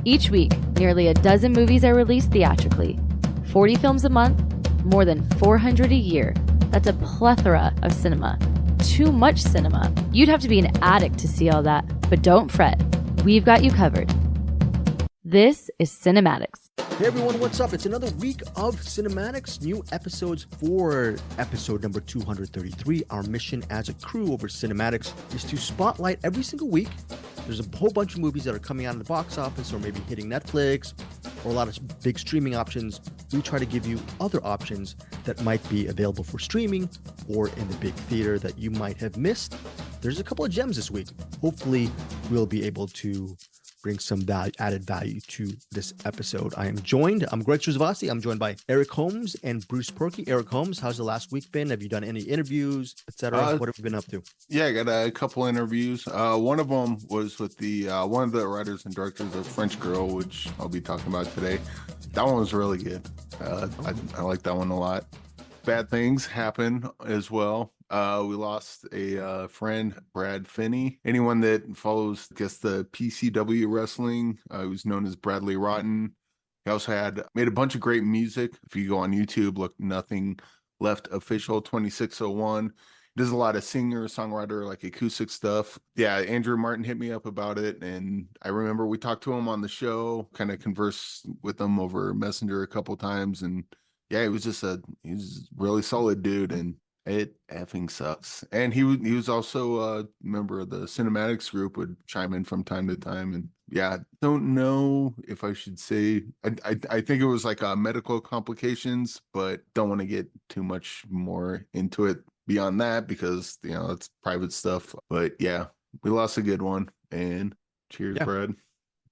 Each week, nearly a dozen movies are released theatrically. 40 films a month, more than 400 a year. That's a plethora of cinema. Too much cinema. You'd have to be an addict to see all that, but don't fret. We've got you covered. This is CinemAddicts. Hey everyone, what's up? It's another week of CinemAddicts. New episodes for episode number 233. Our mission as a crew over CinemAddicts is to spotlight every single week. There's a whole bunch of movies that are coming out of the box office or maybe hitting Netflix or a lot of big streaming options. We try to give you other options that might be available for streaming or in the big theater that you might have missed. There's a couple of gems this week. Hopefully we'll be able to bring some added value to this episode. I'm Greg Trzavasi. I'm joined by Eric Holmes and Bruce Purkey. Eric Holmes, how's the last week been? Have you done any interviews, etc.? What have you been up to? Yeah, I got a couple interviews. One of them was with the one of the writers and directors of French Girl, which I'll be talking about today. That one was really good. I like that one a lot. Bad things happen as well. We lost a friend, Brad Finney. Anyone that follows, I guess, the PCW wrestling, he was known as Bradley Rotten. He also made a bunch of great music. If you go on YouTube, look Nothing Left Official 2601. He does a lot of singer, songwriter, like acoustic stuff. Yeah, Andrew Martin hit me up about it, and I remember we talked to him on the show, kind of conversed with him over Messenger a couple times, and yeah, he was a really solid dude, and it effing sucks. And he was also a member of the CinemAddicts group, would chime in from time to time. And yeah, don't know if I should say, I think it was like medical complications, but don't want to get too much more into it beyond that because, it's private stuff. But yeah, we lost a good one. And cheers, Brad.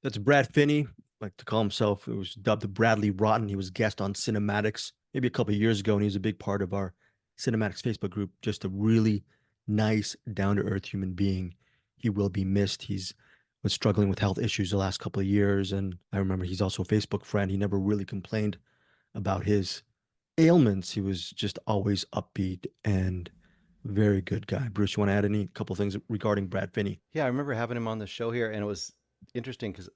That's Brad Finney. Like to call himself, it was dubbed Bradley Rotten. He was guest on CinemAddicts maybe a couple of years ago, and he was a big part of our CinemAddicts Facebook group. Just a really nice, down-to-earth human being. He will be missed. Was struggling with health issues the last couple of years, and I remember he's also a Facebook friend. He never really complained about his ailments. He was just always upbeat and very good guy. Bruce, you want to add any couple of things regarding Brad Finney? Yeah, I remember having him on the show here, and it was interesting because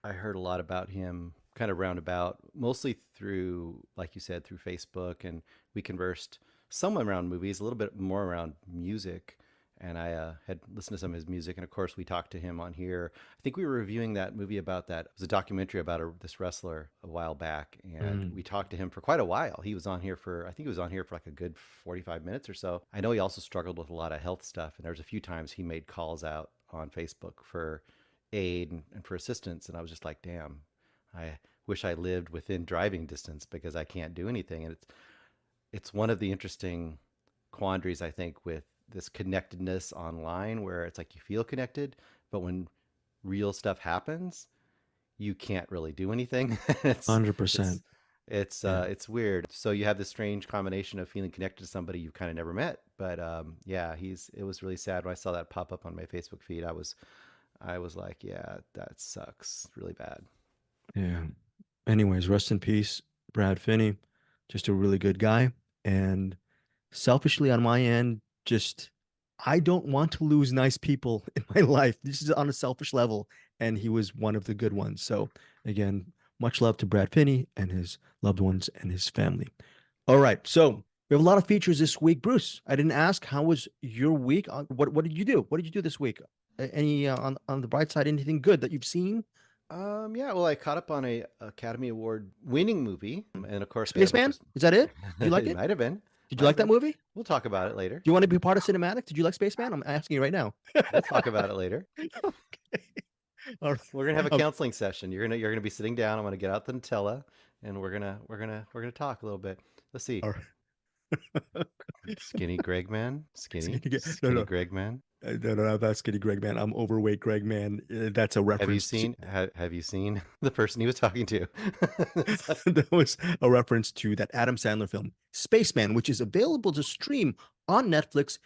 I heard a lot about him kind of roundabout, mostly through, like you said, through Facebook, and we conversed somewhat around movies, a little bit more around music, and I had listened to some of his music, and of course we talked to him on here. I think we were reviewing that movie about that. It was a documentary about this wrestler a while back, and we talked to him for quite a while. He was on here for like a good 45 minutes or so. I know he also struggled with a lot of health stuff, and there was a few times he made calls out on Facebook for aid and for assistance, and I was just like, damn, I wish I lived within driving distance because I can't do anything. And it's one of the interesting quandaries, I think, with this connectedness online, where it's like you feel connected, but when real stuff happens, you can't really do anything. 100%. It's weird. So you have this strange combination of feeling connected to somebody you've kind of never met. But it was really sad when I saw that pop up on my Facebook feed. I was like, yeah, that sucks really bad. Yeah. Anyways, rest in peace, Brad Finney. Just a really good guy. And selfishly on my end, I don't want to lose nice people in my life. This is on a selfish level, and he was one of the good ones. So again, much love to Brad Finney and his loved ones and his family. All right. So we have a lot of features this week. Bruce, I didn't ask, how was your week? What did you do? What did you do this week? Any on the bright side, anything good that you've seen? Yeah, well, I caught up on a Academy Award winning movie, and of course, Spaceman. Is that it? Did you like it? Might have been. Did you like that movie? We'll talk about it later. Do you want to be part of Cinematic? Did you like Spaceman? I'm asking you right now. We'll talk about it later. Okay. All right. We're gonna have a counseling session. You're gonna be sitting down. I'm gonna get out the Nutella, and we're gonna talk a little bit. Let's see. All right. Skinny Greg man. Skinny no. Greg man. No, that's Skinny Greg man. I'm overweight Greg man. That's a reference. Have you seen the person he was talking to? That was a reference to that Adam Sandler film, Spaceman, which is available to stream on Netflix.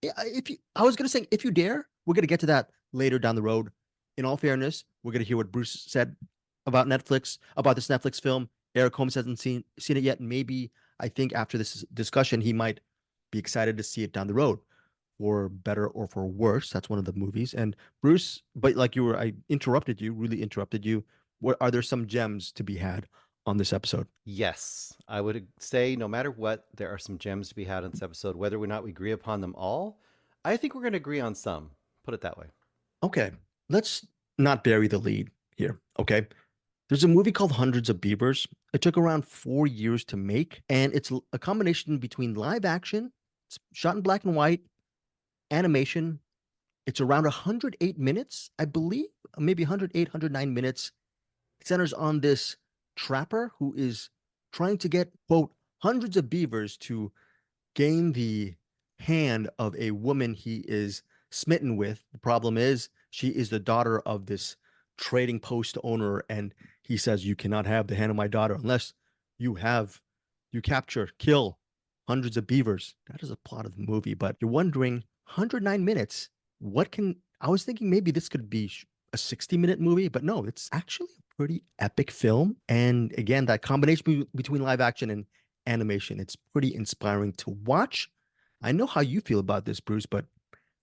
I was gonna say, if you dare, we're gonna get to that later down the road. In all fairness, we're gonna hear what Bruce said about Netflix, about this Netflix film. Eric Holmes hasn't seen it yet. Maybe, I think after this discussion, he might be excited to see it down the road, for better or for worse. That's one of the movies. And Bruce, but like I interrupted you, really interrupted you. are there some gems to be had on this episode? Yes, I would say no matter what, there are some gems to be had in this episode. Whether or not we agree upon them all, I think we're going to agree on some. Put it that way. Okay, let's not bury the lead here. Okay, there's a movie called Hundreds of Beavers. It took around 4 years to make, and it's a combination between live action, it's shot in black and white, animation. It's around 108 minutes, I believe, maybe 108, 109 minutes. It centers on this trapper who is trying to get, quote, hundreds of beavers to gain the hand of a woman he is smitten with. The problem is she is the daughter of this trading post owner, and he says, you cannot have the hand of my daughter unless you capture, kill hundreds of beavers. That is a plot of the movie, but you're wondering, 109 minutes, I was thinking maybe this could be a 60-minute movie, but no, it's actually a pretty epic film. And again, that combination between live action and animation, it's pretty inspiring to watch. I know how you feel about this, Bruce, but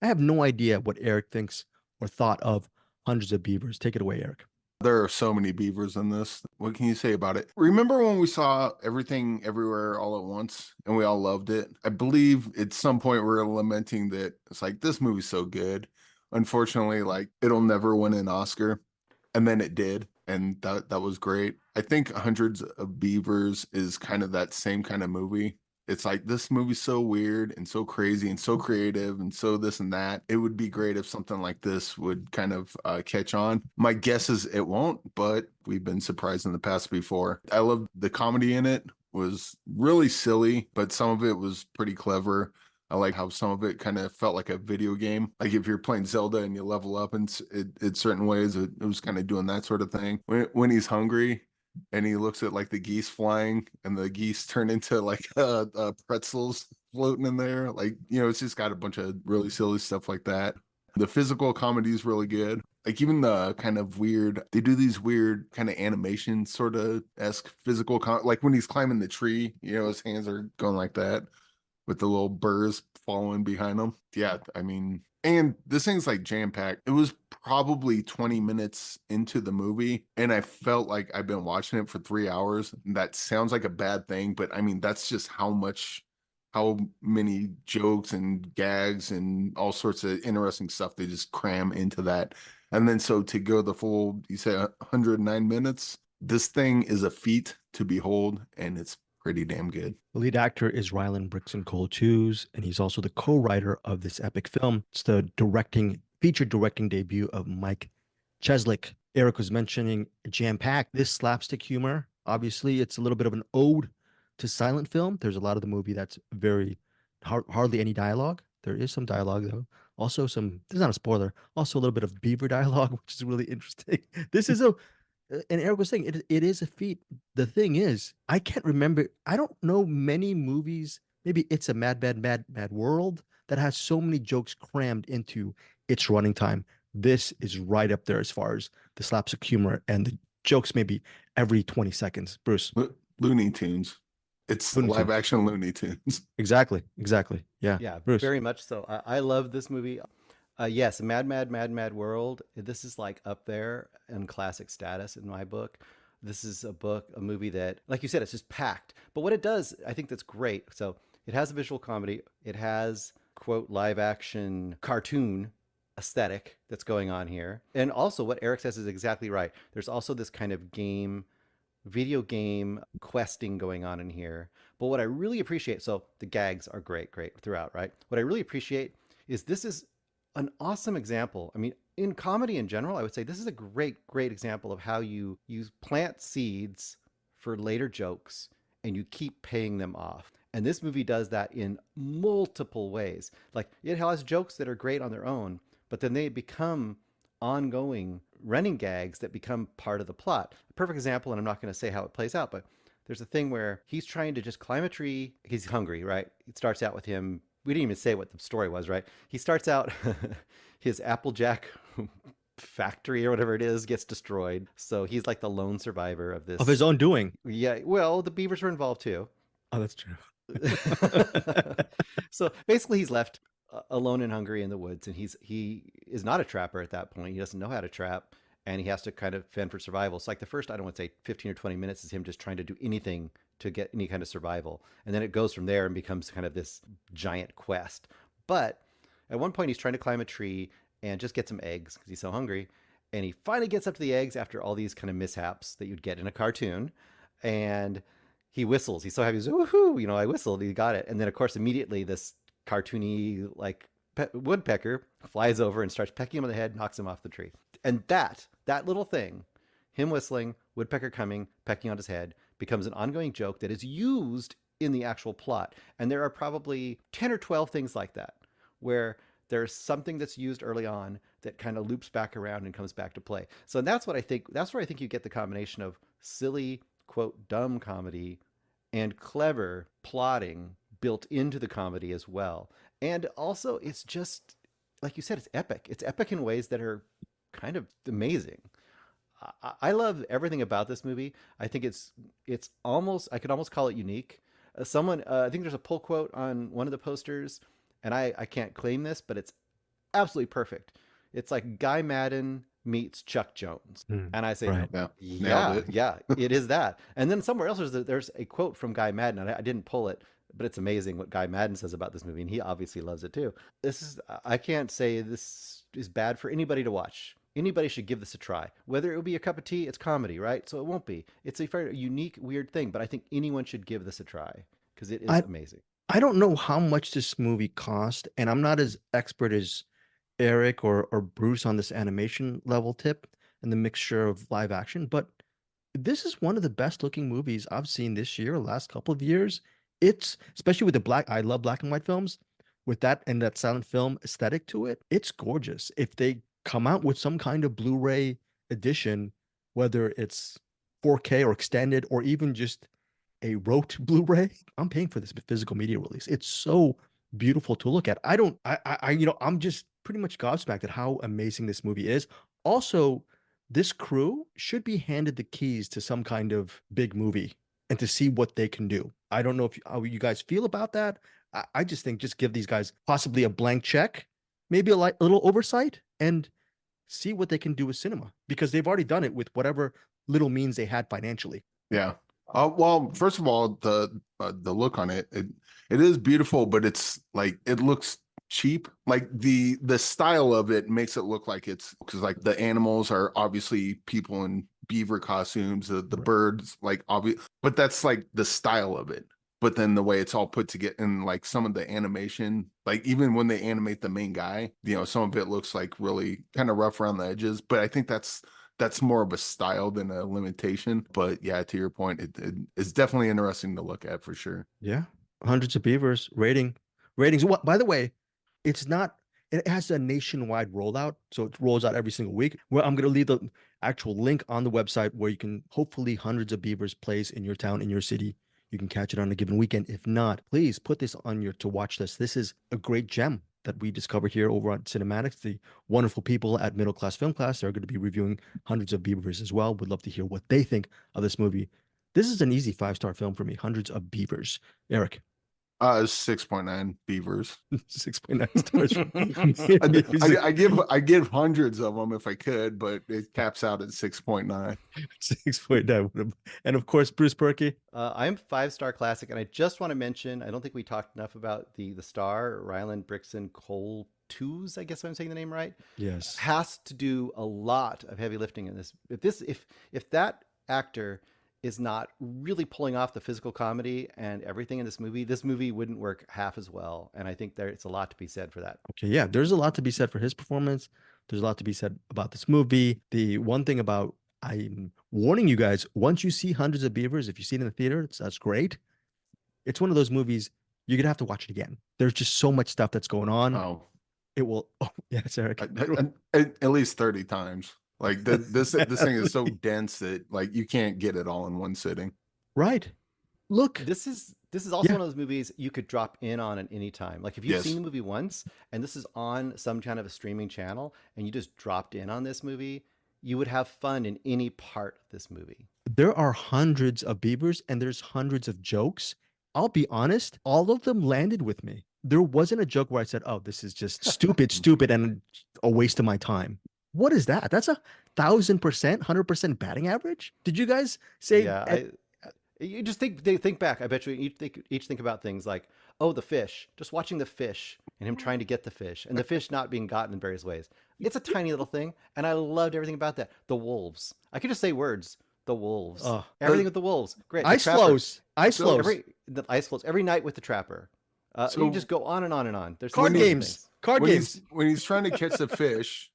I have no idea what Eric thinks or thought of Hundreds of Beavers. Take it away, Eric. There are so many beavers in this. What can you say about it? Remember when we saw Everything Everywhere All at Once and we all loved it? I believe at some point we were lamenting that it's like, this movie's so good. Unfortunately, like, it'll never win an Oscar. And then it did. And that was great. I think Hundreds of Beavers is kind of that same kind of movie. It's like, this movie's so weird and so crazy and so creative and so this and that. It would be great if something like this would kind of catch on. My guess is it won't, but we've been surprised in the past before. I love the comedy in it. Was really silly, but some of it was pretty clever. I like how some of it kind of felt like a video game. Like if you're playing Zelda and you level up in certain ways, it was kind of doing that sort of thing. When he's hungry, and he looks at like the geese flying and the geese turn into like pretzels floating in there. Like, it's just got a bunch of really silly stuff like that. The physical comedy is really good. Like even the kind of weird, they do these weird kind of animation sort of esque physical, like when he's climbing the tree, his hands are going like that with the little burrs following behind him. Yeah, I mean, and this thing's like jam-packed. It was probably 20 minutes into the movie, and I felt like I've been watching it for 3 hours. That sounds like a bad thing, but I mean, that's just how many jokes and gags and all sorts of interesting stuff they just cram into that. And then so to go the full, you say 109 minutes, this thing is a feat to behold, and it's pretty damn good. The lead actor is Ryland Brixton Cole-Tews, and he's also the co-writer of this epic film. It's the feature directing debut of Mike Cheslick. Eric was mentioning jam-packed. This slapstick humor, obviously, it's a little bit of an ode to silent film. There's a lot of the movie that's very hardly any dialogue. There is some dialogue though. Also this is not a spoiler. Also a little bit of beaver dialogue, which is really interesting. This is and Eric was saying it is a feat. The thing is, I can't remember. I don't know many movies. Maybe It's a Mad, Mad, Mad, Mad World that has so many jokes crammed into its running time. This is right up there as far as the slapstick humor and the jokes maybe every 20 seconds. Bruce. Looney Tunes. It's live action Looney Tunes. Exactly. Yeah. Yeah, Bruce. very much so. I love this movie. Yes, Mad, Mad, Mad, Mad World. This is like up there in classic status in my book. This is a movie that, like you said, it's just packed. But what it does, I think that's great. So it has a visual comedy. It has, quote, live action cartoon aesthetic that's going on here. And also what Eric says is exactly right. There's also this kind of video game questing going on in here. But what I really appreciate, so the gags are great throughout, right? What I really appreciate is this is an awesome example. I mean, in comedy in general, I would say this is a great example of how you plant seeds for later jokes and you keep paying them off. And this movie does that in multiple ways. Like it has jokes that are great on their own, but then they become ongoing running gags that become part of the plot. A perfect example, and I'm not going to say how it plays out, but there's a thing where he's trying to just climb a tree. He's hungry, right? It starts out with him. We didn't even say what the story was, right? He starts out, his Applejack factory or whatever it is gets destroyed. So he's like the lone survivor of this. Of his own doing. Yeah, well, the beavers were involved too. Oh, that's true. So basically he's left alone and hungry in the woods, and he is not a trapper at that point. He doesn't know how to trap, and he has to kind of fend for survival. It's like the first, I don't want to say 15 or 20 minutes is him just trying to do anything to get any kind of survival. And then it goes from there and becomes kind of this giant quest. But at one point, he's trying to climb a tree and just get some eggs because he's so hungry. And he finally gets up to the eggs after all these kind of mishaps that you'd get in a cartoon. And he whistles. He's so happy. He's, woohoo, you know, I whistled. He got it. And then, of course, immediately this cartoony, like, woodpecker flies over and starts pecking him on the head, knocks him off the tree. And that little thing, him whistling, woodpecker coming, pecking on his head, becomes an ongoing joke that is used in the actual plot. And there are probably 10 or 12 things like that, where there's something that's used early on that kind of loops back around and comes back to play. So that's what I think, that's where I think you get the combination of silly, quote, dumb comedy and clever plotting built into the comedy as well. And also, it's just, like you said, it's epic. It's epic in ways that are kind of amazing. I love everything about this movie. I think it's almost, I could almost call it unique. I think there's a pull quote on one of the posters, and I can't claim this, but it's absolutely perfect. It's like Guy Madden meets Chuck Jones. And I say, right. yeah, it is that. And then somewhere else there's a quote from Guy Madden, and I didn't pull it, but it's amazing what Guy Madden says about this movie, and he obviously loves it too. I can't say this is bad for anybody to watch. Anybody should give this a try. Whether it will be a cup of tea, it's comedy, right? So it won't be. It's a very unique, weird thing, but I think anyone should give this a try because it is amazing. I don't know how much this movie cost, and I'm not as expert as Eric or Bruce on this animation level tip and the mixture of live action, but this is one of the best looking movies I've seen this year, last couple of years. It's, especially with I love black and white films, with that and that silent film aesthetic to it, it's gorgeous. If they come out with some kind of Blu-ray edition, whether it's 4K or extended or even just a rote Blu-ray, I'm paying for this physical media release. It's so beautiful to look at. I'm just pretty much gobsmacked at how amazing this movie is. Also, this crew should be handed the keys to some kind of big movie and to see what they can do. I don't know how you guys feel about that. I just think just give these guys possibly a blank check, maybe a little oversight, and see what they can do with cinema, because they've already done it with whatever little means they had financially. Yeah. Well, first of all, the look on it is beautiful, but it's like, it looks cheap. Like the style of it makes it look like it's, because like the animals are obviously people in beaver costumes, the birds, like obvious, but that's like the style of it. But then the way it's all put together, and like some of the animation, like even when they animate the main guy, you know, some of it looks like really kind of rough around the edges. But I think that's more of a style than a limitation. But yeah, to your point, it's definitely interesting to look at for sure. Yeah. Hundreds of Beavers ratings. What, by the way, it has a nationwide rollout, so it rolls out every single week. Well, I'm going to leave the actual link on the website where you can, hopefully Hundreds of Beavers plays in your town, in your city. You can catch it on a given weekend. If not, please put this on your to watch list. This is a great gem that we discovered here over on CinemAddicts. The wonderful people at Middle Class Film Class are going to be reviewing Hundreds of Beavers as well. Would love to hear what they think of this movie. This is an easy 5-star film for me. Hundreds of Beavers. Eric. 6.9 Beavers. 6.9 stars. I give hundreds of them if I could, but it caps out at 6.9. 6.9. And of course, Bruce Purkey. I'm 5-star classic, and I just want to mention, I don't think we talked enough about the star, Ryland Brixton Cole Twos, I guess I'm saying the name right. Yes. Has to do a lot of heavy lifting in this. If that actor is not really pulling off the physical comedy and everything in this movie wouldn't work half as well. And I think it's a lot to be said for that. Okay, yeah, there's a lot to be said for his performance. There's a lot to be said about this movie. The one thing about, I'm warning you guys, once you see Hundreds of Beavers, if you see it in the theater, that's great. It's one of those movies, you're going to have to watch it again. There's just so much stuff that's going on. Oh. It will, yes, Eric. At least 30 times. Like this thing is so dense that like you can't get it all in one sitting. Right. Look, this is also one of those movies you could drop in on at any time. Like if you've seen the movie once and this is on some kind of a streaming channel and you just dropped in on this movie, you would have fun in any part of this movie. There are hundreds of Beavers and there's hundreds of jokes. I'll be honest, all of them landed with me. There wasn't a joke where I said, oh, this is just stupid, and a waste of my time. What is that? 1,000%, 100% batting average. Did you guys say? Yeah, you just think back. I bet you each think about things like, oh, the fish. Just watching the fish and him trying to get the fish, and the fish not being gotten in various ways. It's a tiny little thing, and I loved everything about that. The wolves. I could just say words. The wolves. Everything with the wolves. Great. The Ice trapper. flows. Ice So flows. The ice flows every night with the trapper. So you just go on and on and on. There's so Card many games. things. Card when games. when he's trying to catch the fish,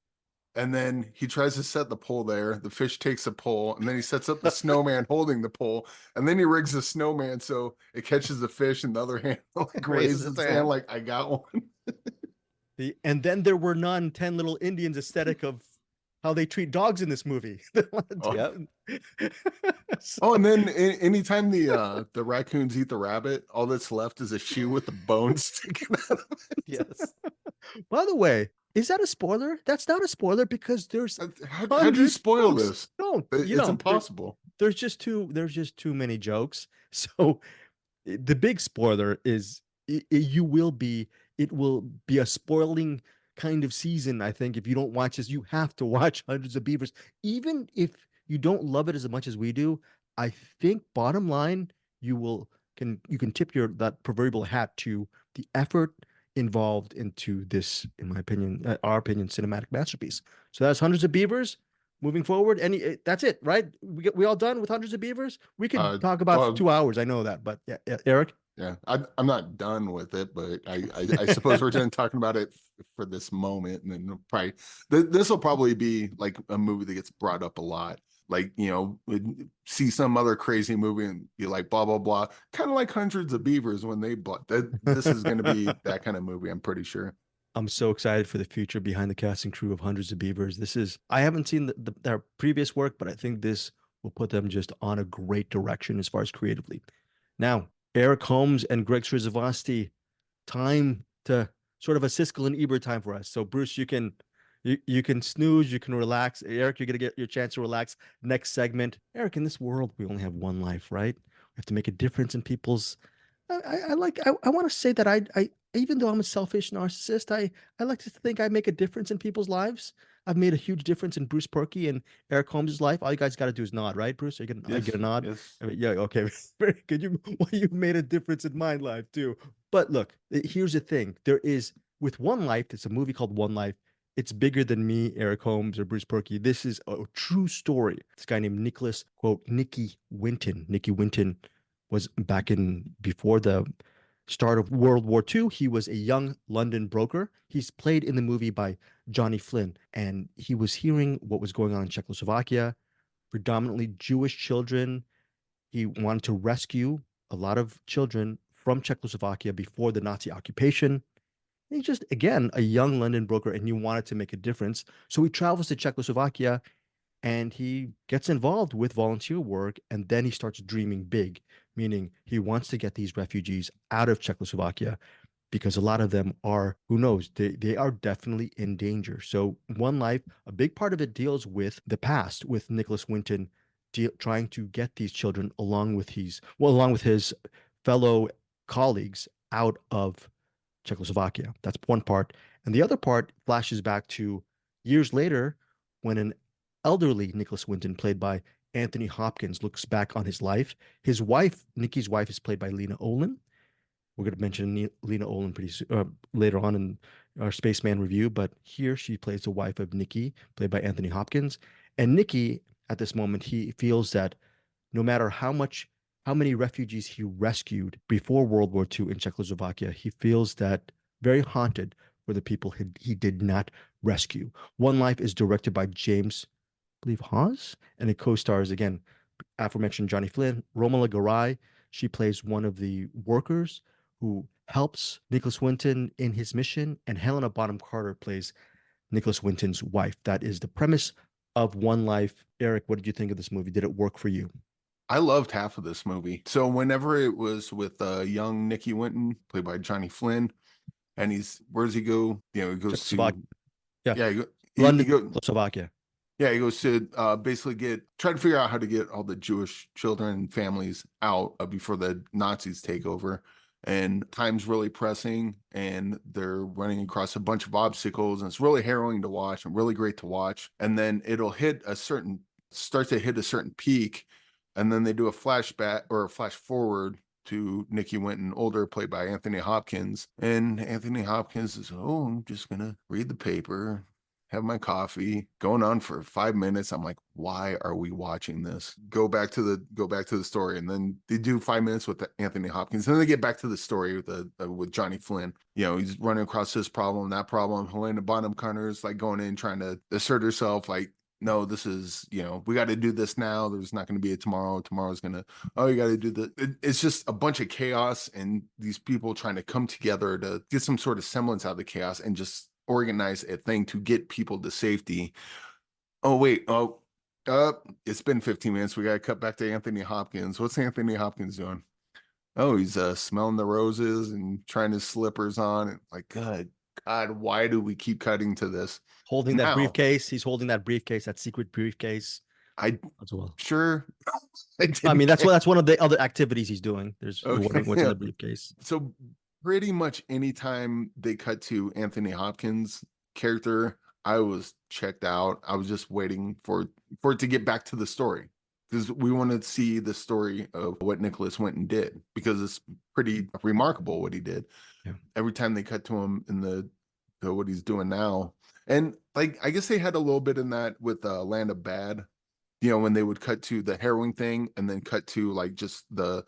and then he tries to set the pole there, the fish takes a pole, and then he sets up the snowman holding the pole, and then he rigs the snowman so it catches the fish, and the other hand like raises its hand like, I got one. And then there were none 10 little Indians aesthetic of how they treat dogs in this movie. Yep. Oh, and then anytime the raccoons eat the rabbit, all that's left is a shoe with the bones sticking out of it. Yes. By the way, is that a spoiler? That's not a spoiler because there's How do you spoil folks. this? No, It's impossible. There's just too many jokes. So the big spoiler is it will be a spoiling kind of season. I think if you don't watch this, you have to watch Hundreds of Beavers. Even if you don't love it as much as we do, I think bottom line, you can tip that proverbial hat to the effort involved into this, in my opinion, our opinion, cinematic masterpiece. So that's Hundreds of Beavers. Moving forward, that's it, right? We all done with Hundreds of Beavers? We could talk about 2 hours. I know that, but yeah, Eric. Yeah, I'm not done with it, but I suppose we're done talking about it for this moment, and then probably this will probably be like a movie that gets brought up a lot. Like, see some other crazy movie and be like blah blah blah, kind of like Hundreds of Beavers when they bought that. This is going to be that kind of movie, I'm pretty sure. I'm so excited for the future behind the cast and crew of Hundreds of Beavers. I haven't seen their previous work, but I think this will put them just on a great direction as far as creatively. Now, Eric Holmes and Greg Strzavosty, time to sort of a Siskel and Ebert time for us. So Bruce, you can snooze, you can relax. Eric, you're gonna get your chance to relax. Next segment. Eric, in this world, we only have one life, right? We have to make a difference in people's. I want to say that I even though I'm a selfish narcissist, I like to think I make a difference in people's lives. I've made a huge difference in Bruce Purkey and Eric Holmes' life. All you guys got to do is nod, right, Bruce? Are you gonna get a nod? Yes. I mean, yeah, okay. Very good. You've made a difference in my life too. But look, here's the thing. There is, with One Life, it's a movie called One Life. It's bigger than me, Eric Holmes, or Bruce Purkey. This is a true story. This guy named Nicholas, quote, Nicky Winton. Nicky Winton was back before the start of World War II. He was a young London broker. He's played in the movie by Johnny Flynn, and he was hearing what was going on in Czechoslovakia, predominantly Jewish children. He wanted to rescue a lot of children from Czechoslovakia before the Nazi occupation. He's just, again, a young London broker, and he wanted to make a difference. So he travels to Czechoslovakia, and he gets involved with volunteer work, and then he starts dreaming big, meaning he wants to get these refugees out of Czechoslovakia because a lot of them are, who knows, they are definitely in danger. So One Life, a big part of it deals with the past, with Nicholas Winton trying to get these children along with his fellow colleagues out of Czechoslovakia. That's one part. And the other part flashes back to years later when an elderly Nicholas Winton, played by Anthony Hopkins, looks back on his life. His wife, Nikki's wife, is played by Lena Olin. We're going to mention Lena Olin later on in our Spaceman review, but here she plays the wife of Nikki, played by Anthony Hopkins. And Nikki, at this moment, he feels that no matter how many refugees he rescued before World War II in Czechoslovakia, he feels that very haunted for the people he did not rescue. One Life is directed by James, I believe, Hawes, and it co-stars, again, aforementioned Johnny Flynn. Romola Garai, she plays one of the workers who helps Nicholas Winton in his mission, and Helena Bonham Carter plays Nicholas Winton's wife. That is the premise of One Life. Eric, what did you think of this movie? Did it work for you? I loved half of this movie. So whenever it was with young Nicky Winton, played by Johnny Flynn, and where does he go? He goes to London, Slovakia. Yeah, he goes to basically try to figure out how to get all the Jewish children and families out before the Nazis take over. and time's really pressing, and they're running across a bunch of obstacles, and it's really harrowing to watch and really great to watch. And then it'll start to hit a certain peak, and then they do a flashback or a flash forward to Nikki Winton, older, played by Anthony Hopkins. And Anthony Hopkins is, oh, I'm just gonna read the paper, have my coffee, going on for 5 minutes. I'm like, why are we watching this? Go back to the story. And then they do 5 minutes with Anthony Hopkins. And then they get back to the story with Johnny Flynn. You know, he's running across this problem, that problem. Helena Bonham Carter's like going in, trying to assert herself, like, no, this is, you know, we got to do this now. There's not going to be a tomorrow. Tomorrow's going to, oh, you got to do the, it's just a bunch of chaos, and these people trying to come together to get some sort of semblance out of the chaos and just organize a thing to get people to safety. Oh, wait. Oh, it's been 15 minutes. We got to cut back to Anthony Hopkins. What's Anthony Hopkins doing? Oh, he's smelling the roses and trying his slippers on. And like, God, why do we keep cutting to this? Holding that briefcase. He's holding that briefcase, that secret briefcase. As well. Sure. I mean, that's one of the other activities he's doing. There's what's in the briefcase. So pretty much anytime they cut to Anthony Hopkins' character, I was checked out. I was just waiting for it to get back to the story, because we want to see the story of what Nicholas Winton did, because it's pretty remarkable what he did. Yeah. Every time they cut to him in the what he's doing now. And like, I guess they had a little bit in that with Land of Bad, you know, when they would cut to the harrowing thing and then cut to like just the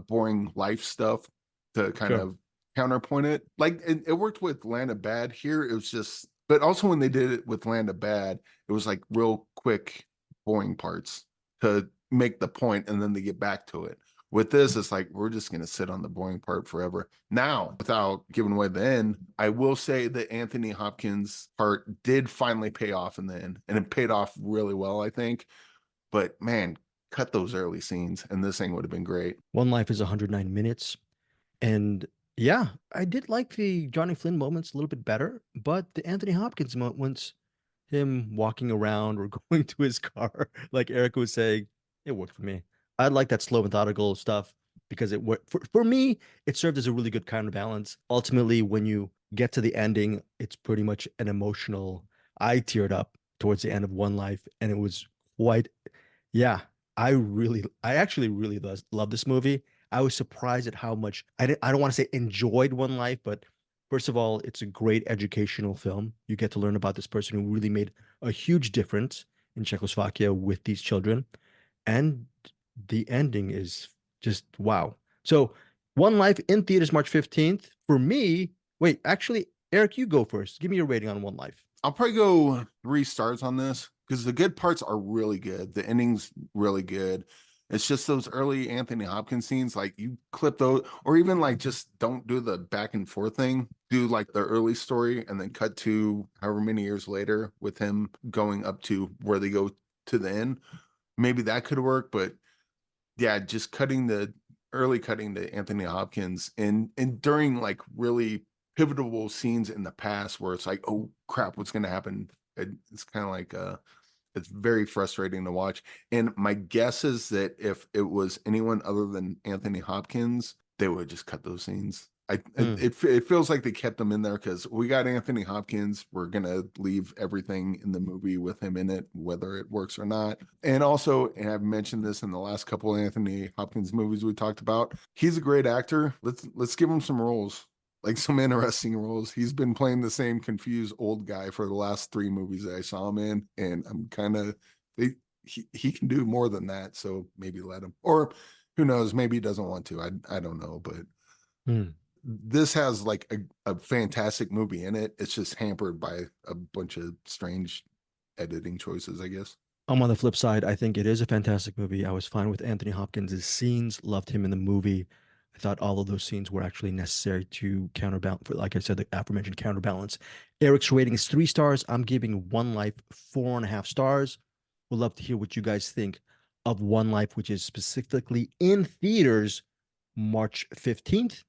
boring life stuff to kind of counterpoint it. Like it worked with Land of Bad. Here it was just, but also when they did it with Land of Bad, it was like real quick, boring parts to make the point, and then they get back to it. With this, it's like, we're just going to sit on the boring part forever. Now, without giving away the end, I will say that Anthony Hopkins' part did finally pay off in the end, and it paid off really well, I think. But man, cut those early scenes, and this thing would have been great. One Life is 109 minutes. And yeah, I did like the Johnny Flynn moments a little bit better, but the Anthony Hopkins moments, him walking around or going to his car, like Eric was saying, it worked for me. I like that slow, methodical stuff because it worked. For me, it served as a really good counterbalance. Ultimately, when you get to the ending, it's pretty much an emotional. I teared up towards the end of One Life, and it was quite, yeah, I actually really love this movie. I was surprised at how much, I don't want to say enjoyed One Life, but first of all, it's a great educational film. You get to learn about this person who really made a huge difference in Czechoslovakia with these children. And the ending is just wow. So One Life in theaters March 15th. For me, wait, actually, Eric, you go first. Give me your rating on One Life. I'll probably go 3 stars on this, because the good parts are really good. The ending's really good. It's just those early Anthony Hopkins scenes, like you clip those, or even like just don't do the back and forth thing. Do like the early story and then cut to however many years later with him going up to where they go to the end. Maybe that could work, but yeah, just cutting to Anthony Hopkins and during like really pivotal scenes in the past where it's like, oh crap, what's going to happen? It's kind of like it's very frustrating to watch. And my guess is that if it was anyone other than Anthony Hopkins, they would just cut those scenes. It feels like they kept them in there because we got Anthony Hopkins. We're going to leave everything in the movie with him in it, whether it works or not. And also, and I've mentioned this in the last couple of Anthony Hopkins movies we talked about, he's a great actor. Let's give him some roles. Like some interesting roles. He's been playing the same confused old guy for the last 3 movies that I saw him in, and I'm kind of he can do more than that. So maybe let him, or who knows? Maybe he doesn't want to. I don't know, but this has like a fantastic movie in it. It's just hampered by a bunch of strange editing choices, I guess. I'm on the flip side. I think it is a fantastic movie. I was fine with Anthony Hopkins' scenes. Loved him in the movie. I thought all of those scenes were actually necessary to counterbalance, for, like I said, the aforementioned counterbalance. Eric's rating is 3 stars. I'm giving One Life 4.5 stars. We'd love to hear what you guys think of One Life, which is specifically in theaters March 15th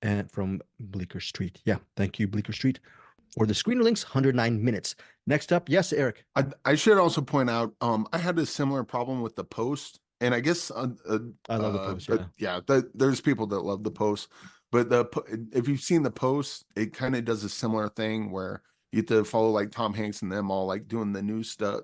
and from Bleecker Street. Yeah, thank you, Bleecker Street. For the screener links, 109 minutes. Next up, yes, Eric. I should also point out, I had a similar problem with the post. And I guess I love the post. yeah, there's people that love the post. But if you've seen the post, it kind of does a similar thing where you have to follow like Tom Hanks and them all like doing the new stuff,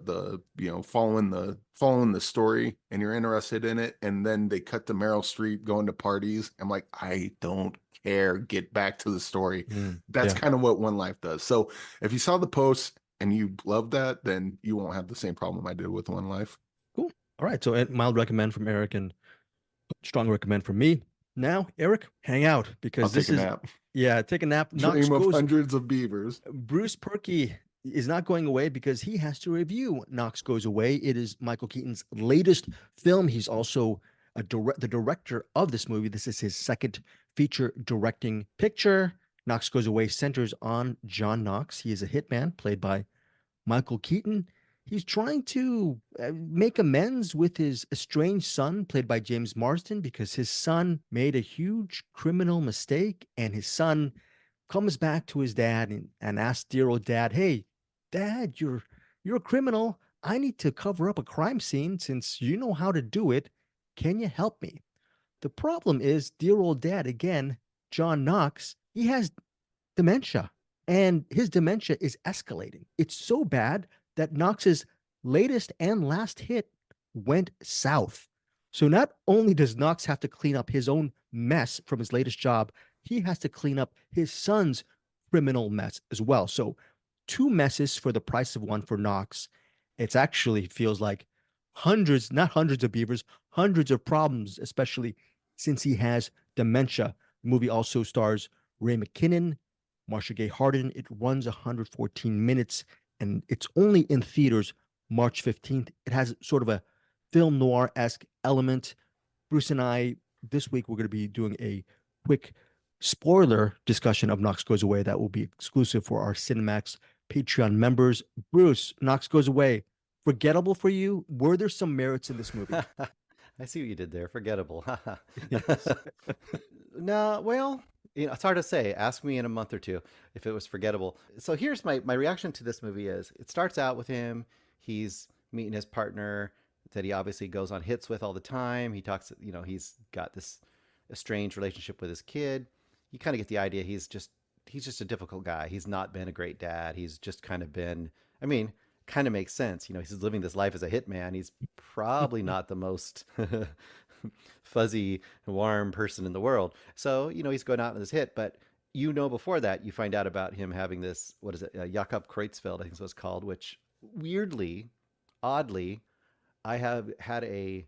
following the story, and you're interested in it, and then they cut to Meryl Streep going to parties. I'm like, I don't care. Get back to the story. That's Yeah. kind of what One Life does. So if you saw the post and you love that, then you won't have the same problem I did with One Life. Cool. All right. So, mild recommend from Eric and strong recommend from me. Now, Eric, hang out I'll because this take a is, nap. yeah, take a nap. Knox Dream of goes, hundreds of beavers. Bruce Purkey is not going away because he has to review Knox Goes Away. It is Michael Keaton's latest film. He's also the director of this movie. This is his second feature directing picture. Knox Goes Away centers on John Knox. He is a hitman played by Michael Keaton. He's trying to make amends with his estranged son, played by James Marsden, because his son made a huge criminal mistake, and his son comes back to his dad and asks dear old dad, "Hey, Dad, you're a criminal. I need to cover up a crime scene since you know how to do it. Can you help me?" The problem is, dear old dad, again, John Knox, he has dementia, and his dementia is escalating. It's so bad that Knox's latest and last hit went south. So not only does Knox have to clean up his own mess from his latest job, he has to clean up his son's criminal mess as well. So two messes for the price of one for Knox. It's actually feels like hundreds, not hundreds of beavers, hundreds of problems, especially since he has dementia. The movie also stars Ray McKinnon, Marcia Gay Harden. It runs 114 minutes, and it's only in theaters March 15th. It has sort of a film noir-esque element. Bruce and I, this week, we're going to be doing a quick spoiler discussion of Knox Goes Away that will be exclusive for our Cinemax Patreon members. Bruce, Knox Goes Away, forgettable for you? Were there some merits in this movie? I see what you did there. Forgettable. Yes. No, well, it's hard to say. Ask me in a month or two if it was forgettable. So here's my reaction to this movie is it starts out with him. He's meeting his partner that he obviously goes on hits with all the time. He talks, he's got this estranged relationship with his kid. You kind of get the idea he's just a difficult guy. He's not been a great dad. He's just kind of been, kind of makes sense. He's living this life as a hitman. He's probably not the most fuzzy, warm person in the world. So, he's going out on this hit, but before that, you find out about him having this, what is it? Jakob Kreutzfeldt, I think is what it's called, which weirdly, oddly, I have had a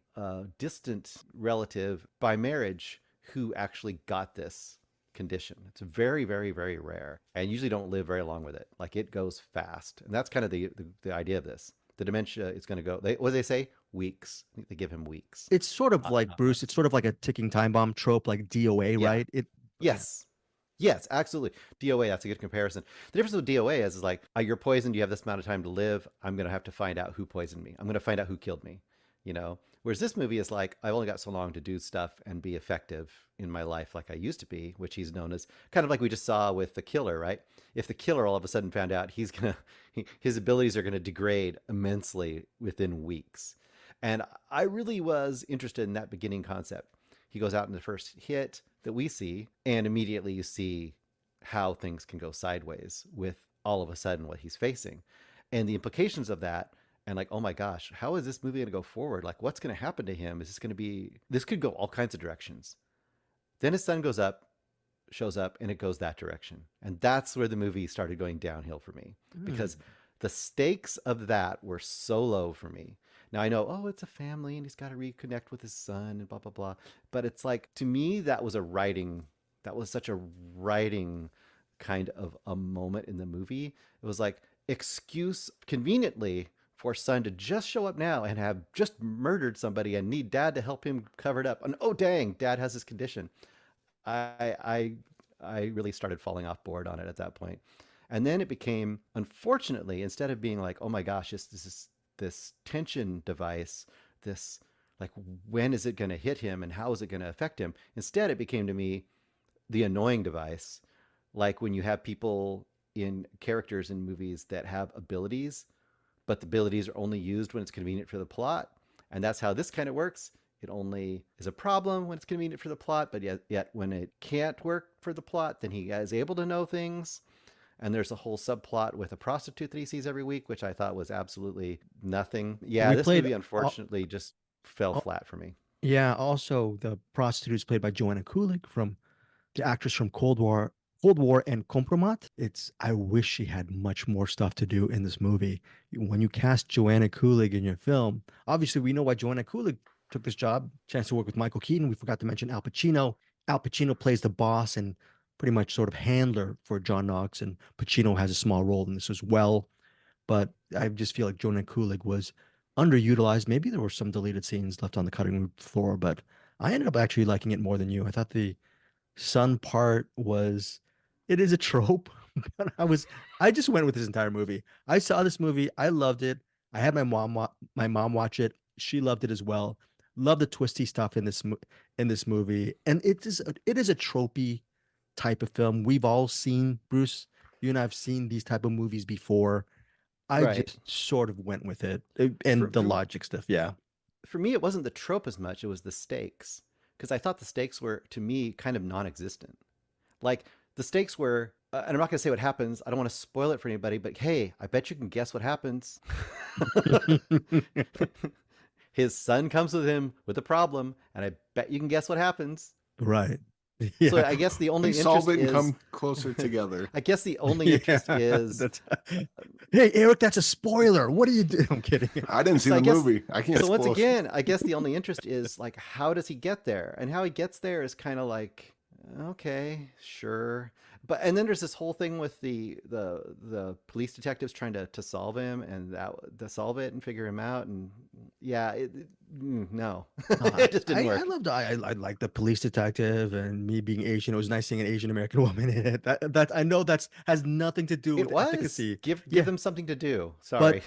distant relative by marriage who actually got this condition. It's very, very, very rare, and usually don't live very long with it. Like it goes fast, and that's kind of the idea of this. The dementia is going to go. What do they say? Weeks. I think they give him weeks. It's sort of like, Bruce, it's sort of like a ticking time bomb trope, like DOA, Yeah. right? Yes. Yes, absolutely. DOA, that's a good comparison. The difference with DOA is like, you're poisoned, you have this amount of time to live. I'm going to have to find out who poisoned me. I'm going to find out who killed me, Whereas this movie is like, I've only got so long to do stuff and be effective in my life like I used to be, which he's known as kind of like we just saw with the killer, right? If the killer all of a sudden found out his abilities are going to degrade immensely within weeks. And I really was interested in that beginning concept. He goes out in the first hit that we see, and immediately you see how things can go sideways with all of a sudden what he's facing and the implications of that. And like, oh my gosh, how is this movie going to go forward? Like, what's going to happen to him? This could go all kinds of directions. Then his son shows up, and it goes that direction. And that's where the movie started going downhill for me because the stakes of that were so low for me. Now I know, it's a family and he's got to reconnect with his son and blah, blah, blah. But it's like, to me, that was such a writing kind of a moment in the movie. It was like excuse conveniently for son to just show up now and have just murdered somebody and need dad to help him cover it up. And oh, dang, dad has this condition. I really started falling off board on it at that point. And then it became, unfortunately, instead of being like, oh my gosh, this tension device, this like, when is it going to hit him and how is it going to affect him? Instead, it became to me the annoying device. Like when you have characters in movies that have abilities, but the abilities are only used when it's convenient for the plot. And that's how this kind of works. it only is a problem when it's convenient for the plot, but yet when it can't work for the plot, then he is able to know things. And there's a whole subplot with a prostitute that he sees every week, which I thought was absolutely nothing. Yeah, We this played. movie unfortunately just fell Uh, flat for me. yeah. Also, the prostitute is played by Joanna Kulig from the actress from Cold War and Compromat. I wish she had much more stuff to do in this movie. When you cast Joanna Kulig in your film, obviously we know why Joanna Kulig took this job, chance to work with Michael Keaton. We forgot to mention Al Pacino. Al Pacino plays the boss and pretty much sort of handler for John Knox, and Pacino has a small role in this as well. But I just feel like Joanna Kulig was underutilized. Maybe there were some deleted scenes left on the cutting room floor, but I ended up actually liking it more than you. I thought the son part was it is a trope, but I just went with this entire movie. I saw this movie, I loved it. I had my mom watch it. She loved it as well. Love the twisty stuff in this movie, and it is a tropey type of film. We've all seen, Bruce, you and I have seen these type of movies before. I Right. just sort of went with it, For, and the for, logic stuff. Yeah. for me, it wasn't the trope as much, it was the stakes. Because I thought the stakes were, to me, kind of non existent. Like, the stakes were, and I'm not going to say what happens, I don't want to spoil it for anybody, but hey, I bet you can guess what happens. His son comes with him with a problem, and I bet you can guess what happens. Right. So Yeah. I guess the only They solve interest it and is, come closer together. I guess the only interest Yeah, is, that's hey Eric, that's a spoiler. What are you doing? I'm kidding. I didn't see So I the guess- movie. I can't. so once spoil shit. again, I guess the only interest is like, how does he get there? And how he gets there is kind of like, okay, sure. But and then there's this whole thing with the police detectives trying to solve him and to solve it and figure him out. And yeah, no, it just didn't work. I loved I like the police detective, and me being Asian. It was nice seeing an Asian American woman in it. That I know has nothing to do It with was efficacy. give Yeah. them something to do. Sorry.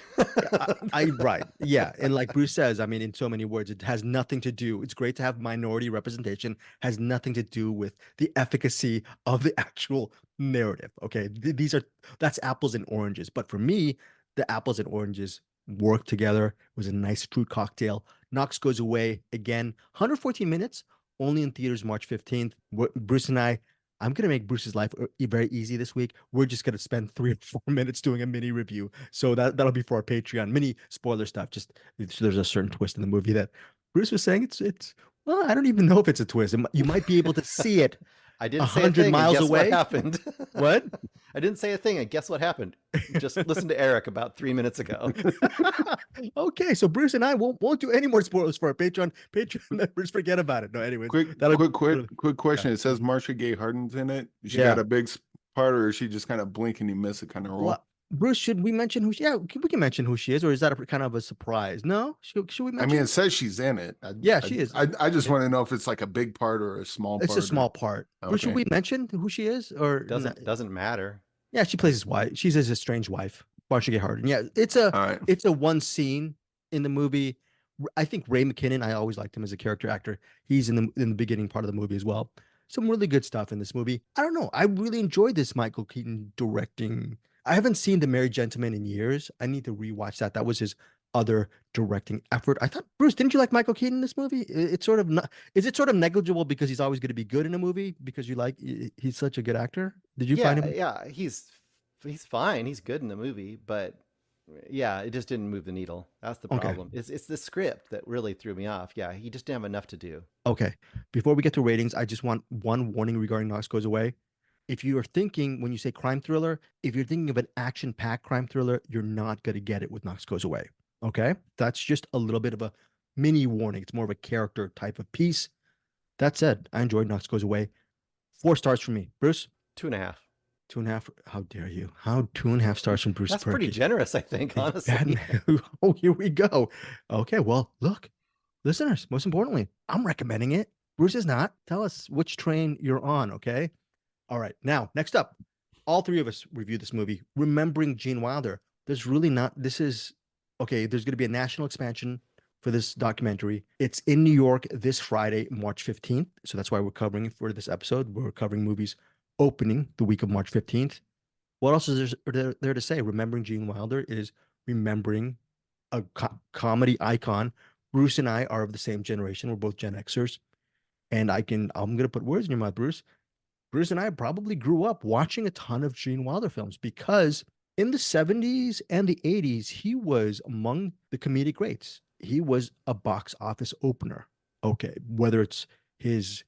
I right. Yeah. And like Bruce says, I mean, in so many words, it has nothing to do. It's great to have minority representation, has nothing to do with the efficacy of the actual narrative. Okay. That's apples and oranges. But for me, the apples and oranges work together. It was a nice fruit cocktail. Knox goes away again, 114 minutes, only in theaters March 15th. Bruce and I'm going to make Bruce's life very easy this week. We're just going to spend 3 or 4 minutes doing a mini review. So that'll be for our Patreon. Mini spoiler stuff. Just so there's a certain twist in the movie that Bruce was saying it's well, I don't even know if it's a twist. You might be able to see it I didn't say a 100 thing. miles and guess away. what happened? What? I didn't say a thing, and guess what happened? Just listen to Eric about 3 minutes ago. Okay, so Bruce and I won't do any more spoilers for our Patreon members. Forget about it. No, anyways. Quick question. It says Marsha Gay Harden's in it. She Yeah. got a big part, or is she just kind of blink and you miss it kind of role? Well, Bruce, should we mention who she? Yeah, we can mention who she is, or is that kind of a surprise? No, should we I mention? mean, it says she's in it. Yeah, she is. I just want to know if it's like a big part or a small It's part. a small part. Bruce, should Okay. we mention who she is, or Doesn't matter. Yeah, she plays his wife. She's his estranged wife, Marsha Gay Harden. Yeah, All right. it's a one scene in the movie. I think Ray McKinnon. I always liked him as a character actor. He's in the beginning part of the movie as well. Some really good stuff in this movie. I don't know. I really enjoyed this Michael Keaton directing. I haven't seen The Merry Gentleman in years. I need to rewatch that. That was his other directing effort. I thought, Bruce, didn't you like Michael Keaton in this movie? It's sort of not. Is it sort of negligible because he's always going to be good in a movie because he's such a good actor? Did you find him? Yeah, he's fine. He's good in the movie, but yeah, it just didn't move the needle. That's the Okay. problem. It's the script that really threw me off. Yeah, he just didn't have enough to do. Okay. Before we get to ratings, I just want one warning regarding Knox Goes Away. If you are thinking, when you say crime thriller, if you're thinking of an action-packed crime thriller, you're not going to get it with Knox Goes Away. Okay? That's just a little bit of a mini warning. It's more of a character type of piece. That said, I enjoyed Knox Goes Away. 4 stars from me. Bruce? 2.5. 2.5. How dare you? How 2.5 stars from Bruce That's Purkey? pretty generous, I think, honestly. Oh, here we go. Okay, well, look, listeners, most importantly, I'm recommending it. Bruce is not. Tell us which train you're on, okay? All right, now, next up, all 3 of us reviewed this movie, Remembering Gene Wilder. There's really not, there's going to be a national expansion for this documentary. It's in New York this Friday, March 15th. So that's why we're covering it for this episode. We're covering movies opening the week of March 15th. What else is there to say? Remembering Gene Wilder is remembering a comedy icon Bruce and I are of the same generation. We're both Gen Xers. And I'm going to put words in your mouth, Bruce. Bruce and I probably grew up watching a ton of Gene Wilder films because in the 70s and the 80s, he was among the comedic greats. He was a box office opener. Okay, whether it's his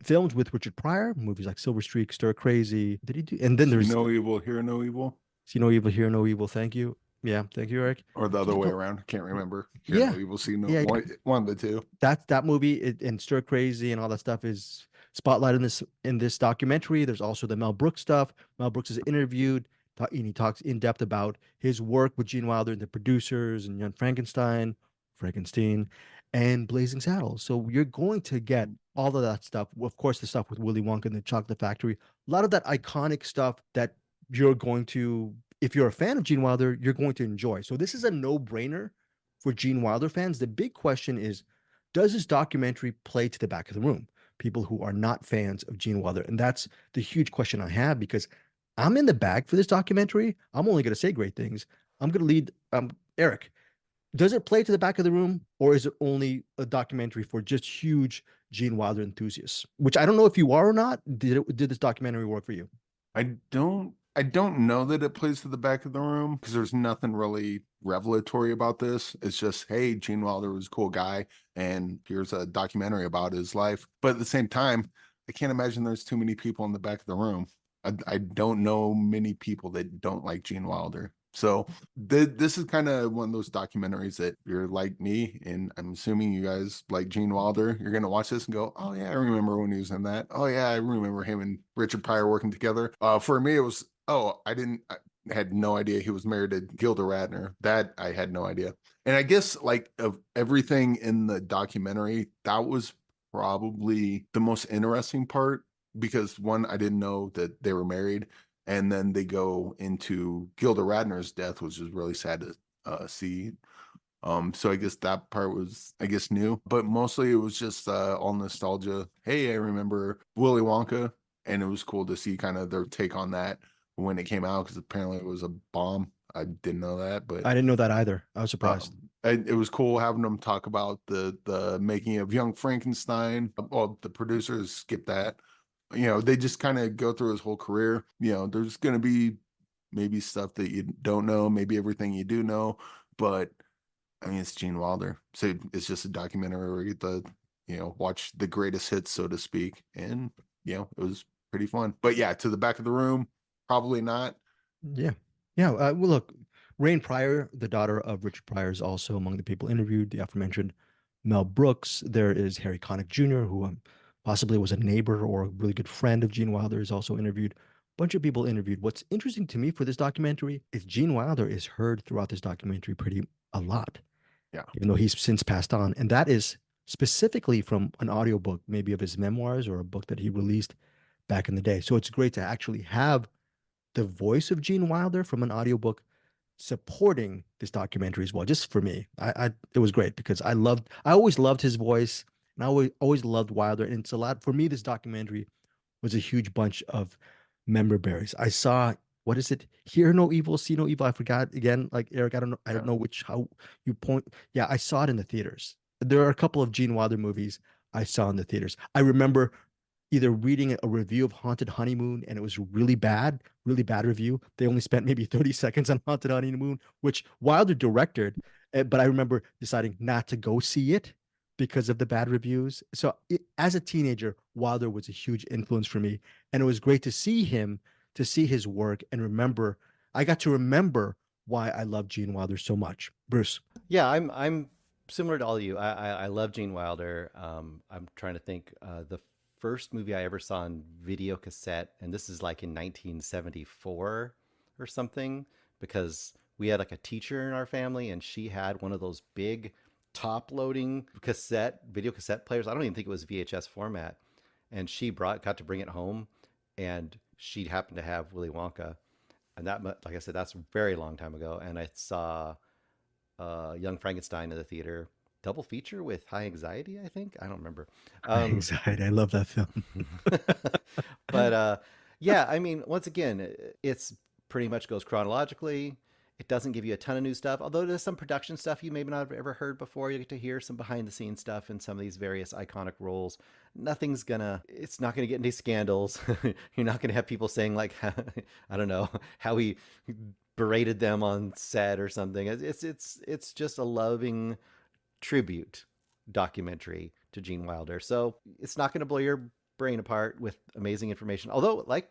films with Richard Pryor, movies like Silver Streak, Stir Crazy. Did he do? And then See there's no evil, hear no evil, See No Evil, Hear No Evil. Thank you. Yeah, thank you, Eric. or the other You way know, around. I can't remember. Hear yeah, no evil, see no yeah, one of the two. that movie and Stir Crazy and all that stuff is spotlight in this documentary. There's also the Mel Brooks stuff. Mel Brooks is interviewed and he talks in depth about his work with Gene Wilder and the producers and Young Frankenstein, and Blazing Saddles. So you're going to get all of that stuff. Of course, the stuff with Willy Wonka and the Chocolate Factory. A lot of that iconic stuff that you're going to, if you're a fan of Gene Wilder, you're going to enjoy. So this is a no-brainer for Gene Wilder fans. The big question is, does this documentary play to the back of the room? People who are not fans of Gene Wilder. And that's the huge question I have because I'm in the bag for this documentary. I'm only going to say great things. I'm going to lead Eric. Does it play to the back of the room or is it only a documentary for just huge Gene Wilder enthusiasts? Which I don't know if you are or not. Did this documentary work for you? I don't know that it plays to the back of the room because there's nothing really revelatory about this. It's just, hey, Gene Wilder was a cool guy, and here's a documentary about his life. But at the same time, I can't imagine there's too many people in the back of the room. I don't know many people that don't like Gene Wilder. So this is kind of one of those documentaries that you're like me, and I'm assuming you guys like Gene Wilder. You're gonna watch this and go, "Oh yeah, I remember when he was in that. Oh yeah, I remember him and Richard Pryor working together." For me, it was, oh, I had no idea he was married to Gilda Radner. That I had no idea. And I guess like of everything in the documentary, that was probably the most interesting part because one, I didn't know that they were married, and then they go into Gilda Radner's death, which is really sad to see. So I guess that part was, I guess, new, but mostly it was just all nostalgia. Hey, I remember Willy Wonka, and it was cool to see kind of their take on that when it came out because apparently it was a bomb. I didn't know that, but I didn't know that either. I was surprised. it was cool having them talk about the making of Young Frankenstein. Well, the producers skip that. They just kind of go through his whole career. There's going to be maybe stuff that you don't know, maybe everything you do know, but I mean, it's Gene Wilder. So it's just a documentary where you get to, watch the greatest hits, so to speak. And, it was pretty fun. But yeah, to the back of the room, probably not. Yeah. Yeah. Well, look, Rain Pryor, the daughter of Richard Pryor, is also among the people interviewed. The aforementioned Mel Brooks. There is Harry Connick Jr., who possibly was a neighbor or a really good friend of Gene Wilder, is also interviewed. Bunch of people interviewed. What's interesting to me for this documentary is Gene Wilder is heard throughout this documentary pretty a lot. Yeah. Even though he's since passed on. And that is specifically from an audiobook, maybe of his memoirs or a book that he released back in the day. So it's great to actually have the voice of Gene Wilder from an audiobook supporting this documentary as well. Just for me, it was great because I always loved his voice, and I always loved Wilder. And it's a lot for me. This documentary was a huge bunch of member berries. I saw, what is it? Hear no evil, see no evil. I forgot again. Like Eric, I don't know how you point. Yeah, I saw it in the theaters. There are a couple of Gene Wilder movies I saw in the theaters. I remember either reading a review of Haunted Honeymoon and it was really bad review. They only spent maybe 30 seconds on Haunted Honeymoon, which Wilder directed, but I remember deciding not to go see it because of the bad reviews. So as a teenager, Wilder was a huge influence for me, and it was great to see his work and I got to remember why I love Gene Wilder so much. Bruce. Yeah, I'm similar to all of you. I love Gene Wilder. I'm trying to think. The first movie I ever saw on video cassette, and this is like in 1974 or something, because we had like a teacher in our family, and she had one of those big top-loading video cassette players. I don't even think it was VHS format, and she got to bring it home, and she happened to have Willy Wonka, and that, like I said, that's a very long time ago. And I saw Young Frankenstein in the theater, double feature with High Anxiety, I think. I don't remember. Anxiety. I love that film. But yeah, I mean, once again, it's pretty much goes chronologically. It doesn't give you a ton of new stuff, although there's some production stuff you maybe not have ever heard before. You get to hear some behind the scenes stuff in some of these various iconic roles. It's not gonna get into scandals. You're not gonna have people saying like, I don't know, how he berated them on set or something. It's just a loving tribute documentary to Gene Wilder. So it's not gonna blow your brain apart with amazing information. Although, like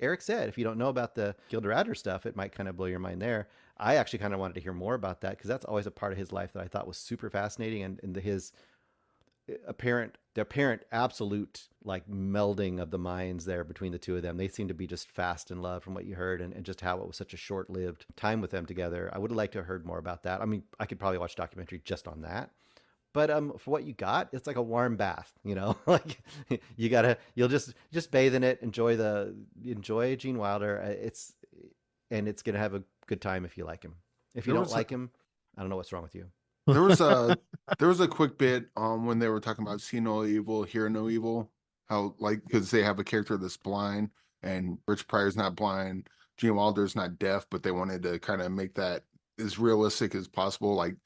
Eric said, if you don't know about the Gilda Radner stuff, it might kind of blow your mind there. I actually kind of wanted to hear more about that because that's always a part of his life that I thought was super fascinating, and his apparent absolute like melding of the minds there between the two of them. They seem to be just fast in love from what you heard, and just how it was such a short-lived time with them together. I would have liked to have heard more about that. I mean, I could probably watch a documentary just on that. But for what you got, it's like a warm bath, you know. Like you'll just bathe in it, enjoy Gene Wilder. It's gonna have a good time if you like him. If you don't like him, I don't know what's wrong with you. There was a there was a quick bit when they were talking about see no evil, hear no evil. How like because they have a character that's blind and Rich Pryor's not blind, Gene Wilder's not deaf, but they wanted to kind of make that as realistic as possible. Like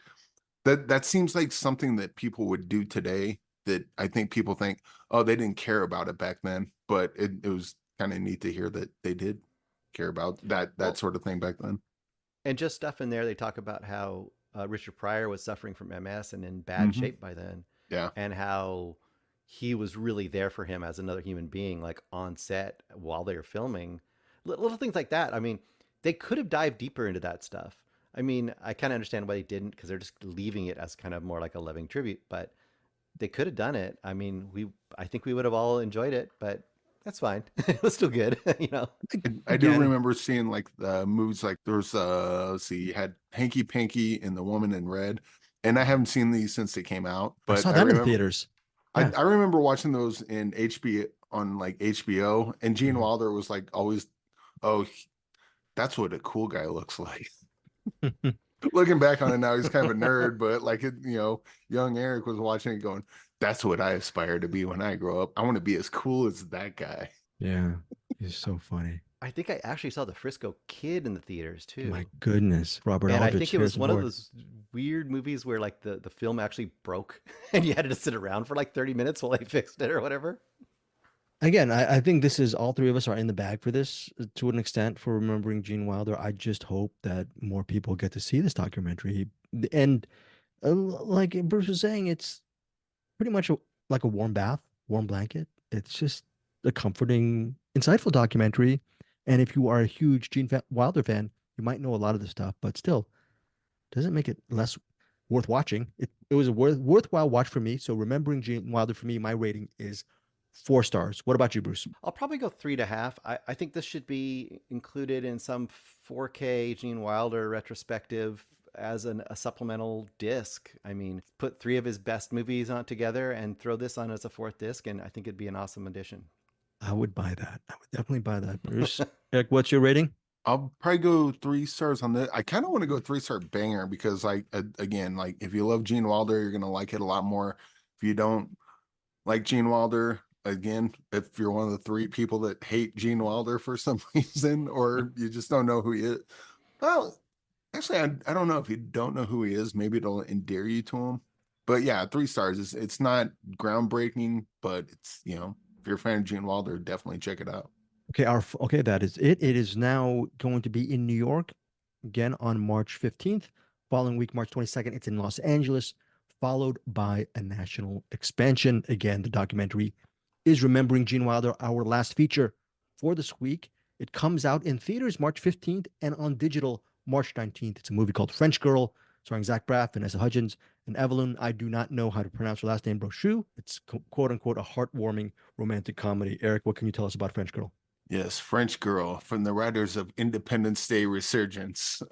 that seems like something that people would do today. That I think people think, oh, they didn't care about it back then, but it was kind of neat to hear that they did care about that sort of thing back then. And just stuff in there, they talk about how Richard Pryor was suffering from MS and in bad shape by then. Yeah. And how he was really there for him as another human being, like on set while they were filming. Little things like that. I mean, they could have dived deeper into that stuff. I mean, I kind of understand why they didn't, because they're just leaving it as kind of more like a loving tribute, but they could have done it. I mean, I think we would have all enjoyed it, but that's fine. It was still good, you know. I do remember seeing like the movies, like there was let's see, you had Hanky Panky and The Woman in Red, and I haven't seen these since they came out. But I saw that in theaters. Yeah. I remember watching those in HBO on like HBO, and Gene Wilder was like always, oh, that's what a cool guy looks like. Looking back on it now, he's kind of a nerd, but like young Eric was watching it going, that's what I aspire to be when I grow up. I want to be as cool as that guy. Yeah, he's so funny. I think I actually saw the Frisco Kid in the theaters too. My goodness, Robert And Aldrich. I think it was one of those weird movies where like the film actually broke and you had to sit around for like 30 minutes while they fixed it or whatever. Again, I think this is all three of us are in the bag for this to an extent for remembering Gene Wilder. I just hope that more people get to see this documentary. And like Bruce was saying, it's pretty much like a warm bath, warm blanket. It's just a comforting, insightful documentary. And if you are a huge Gene Wilder fan, you might know a lot of the stuff, but still doesn't make it less worth watching. It was a worthwhile watch for me. So remembering Gene Wilder, for me, my rating is 4 stars. What about you, Bruce? I'll probably go 3.5. I think this should be included in some 4K Gene Wilder retrospective as a supplemental disc. I mean, put 3 of his best movies on together and throw this on as a 4th disc, and I think it'd be an awesome addition. I would buy that. I would definitely buy that. Bruce, Eric, what's your rating? I'll probably go 3 stars on this. I kind of want to go 3-star banger because, like, again, like if you love Gene Wilder, you're gonna like it a lot more. If you don't like Gene Wilder, again, if you're one of the 3 people that hate Gene Wilder for some reason, or you just don't know who he is, well, actually, I don't know if you don't know who he is. Maybe it'll endear you to him. But yeah, 3 stars. It's not groundbreaking, but it's if you're a fan of Gene Wilder, definitely check it out. Okay, that is it. It is now going to be in New York again on March 15th. Following week, March 22nd, it's in Los Angeles, followed by a national expansion. Again, the documentary is Remembering Gene Wilder, our last feature for this week. It comes out in theaters March 15th and on digital March 19th. It's a movie called French Girl, starring Zach Braff, Vanessa Hudgens, and Evelyn. I do not know how to pronounce her last name, Brochu. It's quote unquote a heartwarming romantic comedy. Eric, what can you tell us about French Girl? Yes, French Girl, from the writers of Independence Day Resurgence,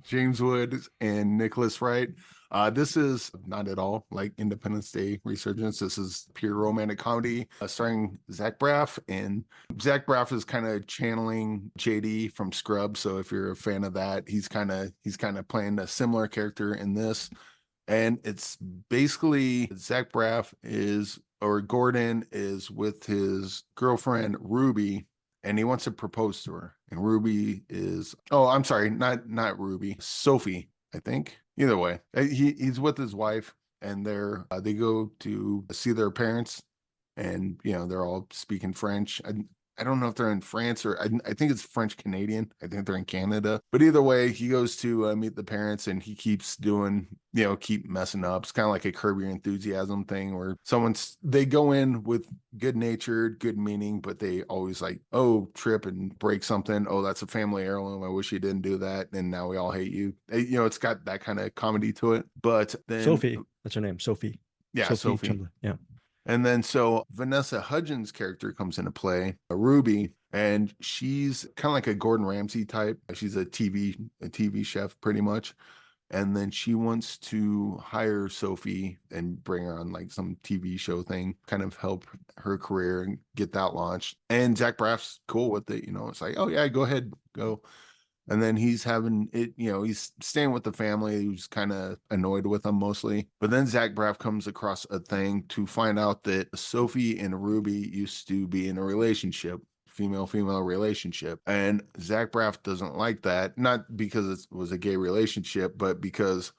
James Wood and Nicholas Wright. This is not at all like Independence Day Resurgence. This is pure romantic comedy starring Zach Braff. And Zach Braff is kind of channeling JD from Scrubs. So if you're a fan of that, he's kind of playing a similar character in this. And it's basically Zach Braff Gordon is with his girlfriend Ruby. and he wants to propose to her. And Ruby is, oh, I'm sorry, not Ruby, Sophie, I think. Either way, he's with his wife, and they go to see their parents, and they're all speaking French. I don't know if they're in France or I think it's French Canadian. I think they're in Canada. But either way, he goes to meet the parents, and he keeps doing, keep messing up. It's kind of like a Curb Your Enthusiasm thing where they go in with good natured, good meaning, but they always like, oh, trip and break something. Oh, that's a family heirloom. I wish you didn't do that. And now we all hate you. It's got that kind of comedy to it. But then Sophie, that's her name, Sophie. Yeah, Sophie. Chumley. Yeah. And then so Vanessa Hudgens' character comes into play, Ruby, and she's kind of like a Gordon Ramsay type. She's a TV chef pretty much. And then she wants to hire Sophie and bring her on like some TV show thing, kind of help her career and get that launched. And Zach Braff's cool with it. It's like, oh yeah, go ahead, go. And then he's having it, he's staying with the family who's kind of annoyed with him mostly. But then Zach Braff comes across a thing to find out that Sophie and Ruby used to be in a relationship, female-female relationship. And Zach Braff doesn't like that, not because it was a gay relationship, but because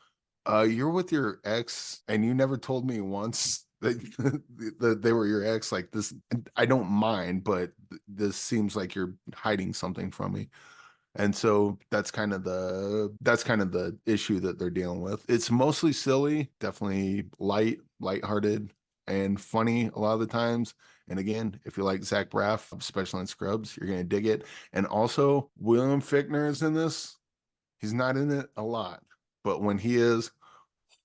you're with your ex and you never told me once that they were your ex. Like this, I don't mind, but this seems like you're hiding something from me. And so that's kind of the issue that they're dealing with. It's mostly silly, definitely lighthearted, and funny a lot of the times. And again, if you like Zach Braff, especially in Scrubs, you're gonna dig it. And also, William Fichtner is in this. He's not in it a lot, but when he is,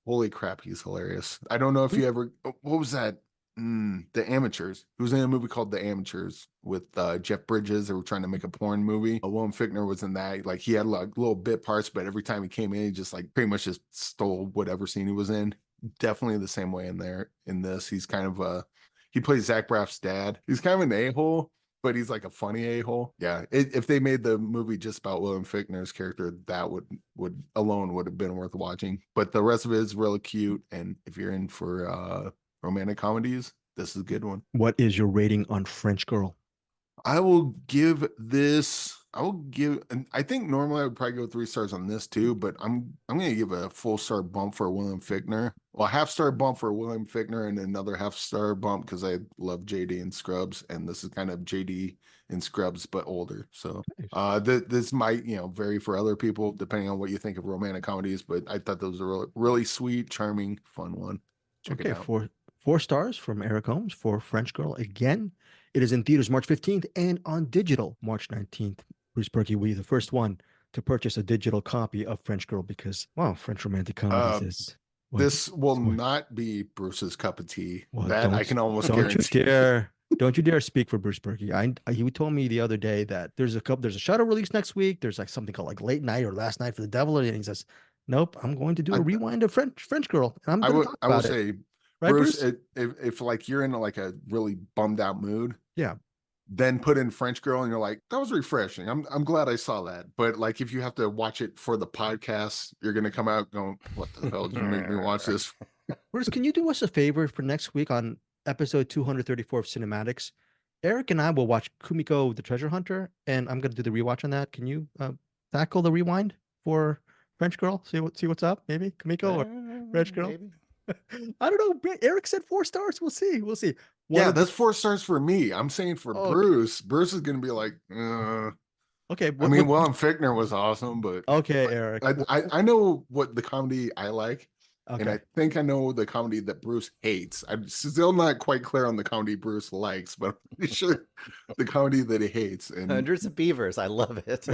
holy crap, he's hilarious. I don't know if you ever. What was that? The Amateurs. It was in a movie called The Amateurs with Jeff Bridges. They were trying to make a porn movie. William Fichtner was in that. Like he had like little bit parts, but every time he came in, he just like pretty much just stole whatever scene he was in. Definitely the same way in this. He's kind of he plays Zach Braff's dad. He's kind of an a-hole, but he's like a funny a-hole. Yeah. If they made the movie just about William Fichtner's character, that would have been worth watching. But the rest of it is really cute. And if you're in for romantic comedies, this is a good one. What is your rating on French Girl? I will give this. And I think normally I would probably go 3 stars on this too, but I'm going to give a full star bump for William Fichtner. Well, a half star bump for William Fichtner and another half star bump because I love JD and Scrubs, and this is kind of JD and Scrubs but older. So this might vary for other people depending on what you think of romantic comedies, but I thought those were really sweet, charming, fun one. Check it out. 4 stars from Eric Holmes for French Girl. Again, it is in theaters March 15th and on digital March 19th. Bruce Purkey will be the first one to purchase a digital copy of French Girl because, wow, French romantic comedies is... This will not be Bruce's cup of tea. That I can almost guarantee. Don't you dare speak for Bruce Purkey. He told me the other day that there's a Shutter release next week. There's like something called like Late Night or Last Night for the Devil, and he says, "Nope, I'm going to do a rewind of French Girl." And I will say, right, Bruce, if like you're in like a really bummed out mood, yeah, then put in French Girl and you're like, that was refreshing. I'm glad I saw that. But like if you have to watch it for the podcast, you're gonna come out going, what the hell did you make me watch this? Bruce, can you do us a favor for next week on episode 234 of Cinematics? Eric and I will watch Kumiko the Treasure Hunter, and I'm gonna do the rewatch on that. Can you tackle the rewind for French Girl? See what's up? Maybe Kumiko or French Girl? Maybe. I don't know. Eric said 4 stars. We'll see. That's 4 stars for me. I'm saying for Bruce. Bruce is going to be like, okay. William Fichtner was awesome, but okay, Eric. I know what the comedy I like, okay. And I think I know the comedy that Bruce hates. I'm still not quite clear on the comedy Bruce likes, but I'm pretty sure the comedy that he hates. And Hundreds of Beavers. I love it.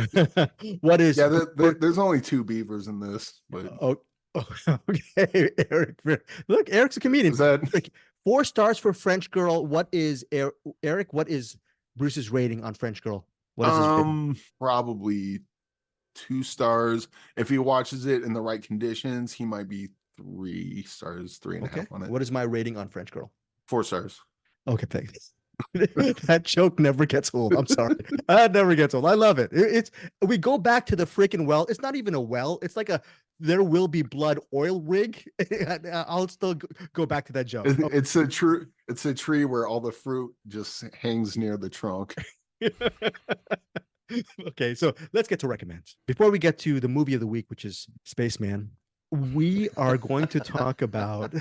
What is? Yeah, there's only 2 beavers in this, but. Okay, Eric. Look, Eric's a comedian. Is that 4 stars for French Girl? What is Eric? What is Bruce's rating on French Girl? What is his rating? Probably 2 stars. If he watches it in the right conditions, he might be 3 stars, 3.5 on it. What is my rating on French Girl? 4 stars. Okay, thanks. That joke never gets old. I'm sorry. That never gets old. I love it. We go back to the freaking well. It's not even a well. It's like a There Will Be Blood oil rig. I'll still go back to that joke. It's a tree where all the fruit just hangs near the trunk. Okay, so let's get to recommends. Before we get to the movie of the week, which is Spaceman, we are going to talk about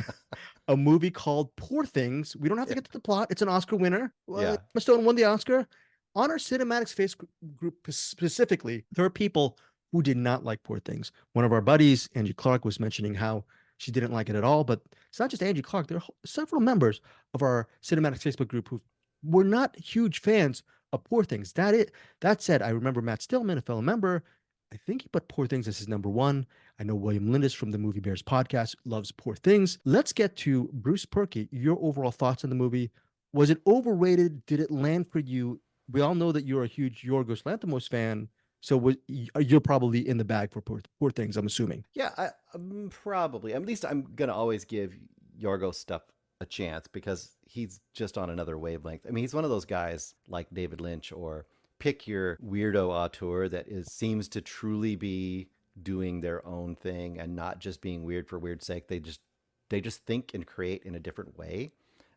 a movie called Poor Things. We don't have to Yeah. get to the plot. It's an Oscar winner. Yeah. Emma Stone won the Oscar. On our Cinematics face group specifically, there are people who did not like Poor Things. One of our buddies, Angie Clark, was mentioning how she didn't like it at all. But it's not just Angie Clark. There are several members of our Cinematics Facebook group who were not huge fans of Poor Things. That said, I remember Matt Stillman, a fellow member. I think he put Poor Things as his number one. I know William Lindis from the Movie Bears podcast loves Poor Things. Let's get to Bruce Purkey. Your overall thoughts on the movie. Was it overrated? Did it land for you? We all know that you're a huge Yorgos Lanthimos fan. So you're probably in the bag for Poor Things, I'm assuming. Yeah, probably. At least I'm going to always give Yorgos stuff a chance because he's just on another wavelength. I mean, he's one of those guys like David Lynch, or pick your weirdo auteur that seems to truly be doing their own thing and not just being weird for weird's sake. They just think and create in a different way.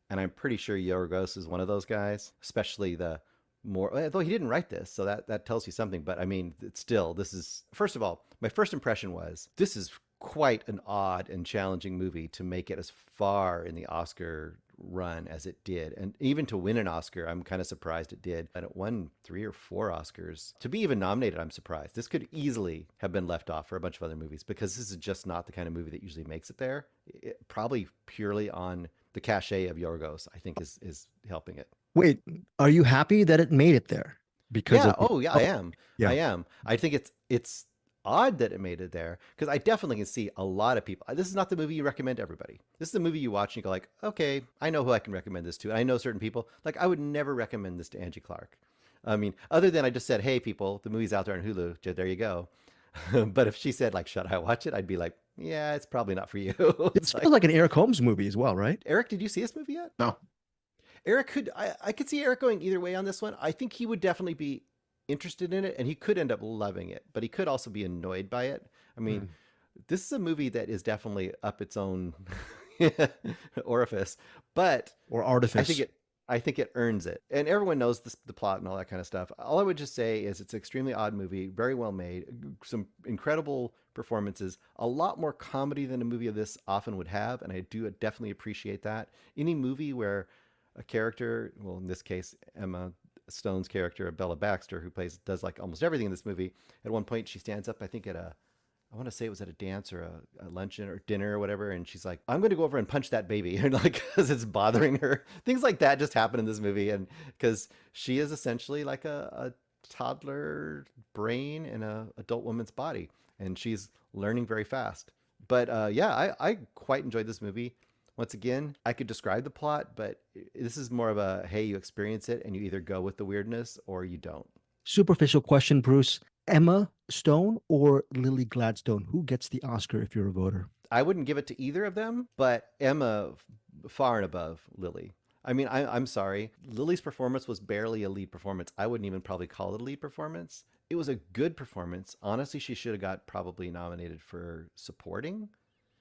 And I'm pretty sure Yorgos is one of those guys, especially the more, although he didn't write this, so that tells you something. But I mean, it's still, this is, first of all, my first impression was this is quite an odd and challenging movie to make it as far in the Oscar run as it did. And even to win an Oscar, I'm kind of surprised it did. And it won 3 or 4 Oscars. To be even nominated, I'm surprised. This could easily have been left off for a bunch of other movies because this is just not the kind of movie that usually makes it there. Probably purely on the cachet of Yorgos, I think is helping it. Wait, are you happy that it made it there? Because yeah, I am. Yeah. I am. I think it's odd that it made it there because I definitely can see a lot of people. This is not the movie you recommend to everybody. This is the movie you watch and you go like, okay, I know who I can recommend this to. I know certain people. Like I would never recommend this to Angie Clark. I mean, other than I just said, hey, people, the movie's out there on Hulu. There you go. But if she said like, should I watch it? I'd be like, yeah, it's probably not for you. It's like an Eric Holmes movie as well, right? Eric, did you see this movie yet? No. Eric I could see Eric going either way on this one. I think he would definitely be interested in it and he could end up loving it, but he could also be annoyed by it. I mean, this is a movie that is definitely up its own orifice, but or artifice. I think it earns it. And everyone knows the plot and all that kind of stuff. All I would just say is it's an extremely odd movie, very well made, some incredible performances, a lot more comedy than a movie of this often would have, and I do definitely appreciate that. Any movie where a character, well, in this case, Emma Stone's character, Bella Baxter, who does like almost everything in this movie. At one point, she stands up, I think I want to say it was at a dance or a luncheon or dinner or whatever, and she's like, I'm going to go over and punch that baby, and like, because it's bothering her. Things like that just happen in this movie, and because she is essentially like a toddler brain in an adult woman's body, and she's learning very fast. But I quite enjoyed this movie. Once again, I could describe the plot, but this is more of a, hey, you experience it and you either go with the weirdness or you don't. Superficial question, Bruce. Emma Stone or Lily Gladstone? Who gets the Oscar if you're a voter? I wouldn't give it to either of them, but Emma far and above Lily. I mean, I'm sorry. Lily's performance was barely a lead performance. I wouldn't even probably call it a lead performance. It was a good performance. Honestly, she should have got probably nominated for supporting.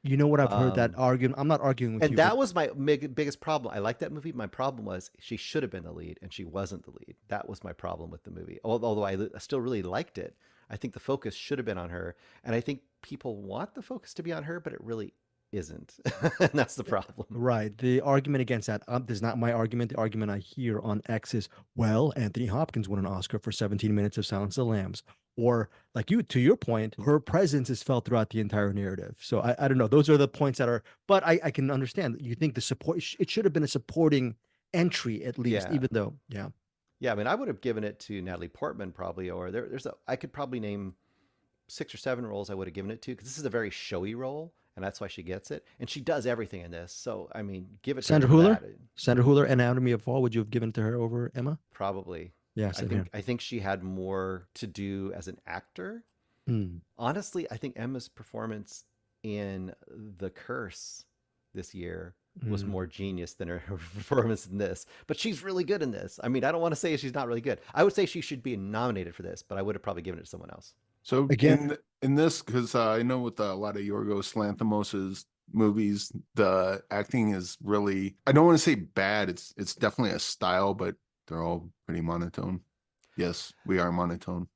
You know what I've heard that argument. I'm not arguing with you. And that was my biggest problem. I like that movie. My problem was she should have been the lead and she wasn't the lead. That was my problem with the movie. Although I still really liked it. I think the focus should have been on her. And I think people want the focus to be on her, but it really isn't. And that's the problem. Right. The argument against that, this is not my argument. The argument I hear on X is, well, Anthony Hopkins won an Oscar for 17 Minutes of Silence of the Lambs. Or like to your point, her presence is felt throughout the entire narrative. So I don't know. Those are the points that are, but I can understand. You think the support, it should have been a supporting entry at least, even though, yeah. Yeah, I mean, I would have given it to Natalie Portman probably, or I could probably name 6 or 7 roles I would have given it to, because this is a very showy role, and that's why she gets it. And she does everything in this. So, I mean, give it to Sandra Hüller? Sandra Hüller, Anatomy of Fall, would you have given it to her over Emma? Probably. Yeah, I think she had more to do as an actor. Honestly, I think Emma's performance in The Curse this year was more genius than her performance in this. But she's really good in this. I mean, I don't want to say she's not really good. I would say she should be nominated for this, but I would have probably given it to someone else. So again, in this, because I know with a lot of Yorgos Lanthimos's movies, the acting is really, I don't want to say bad. It's definitely a style, but they're all pretty monotone. Yes, we are monotone.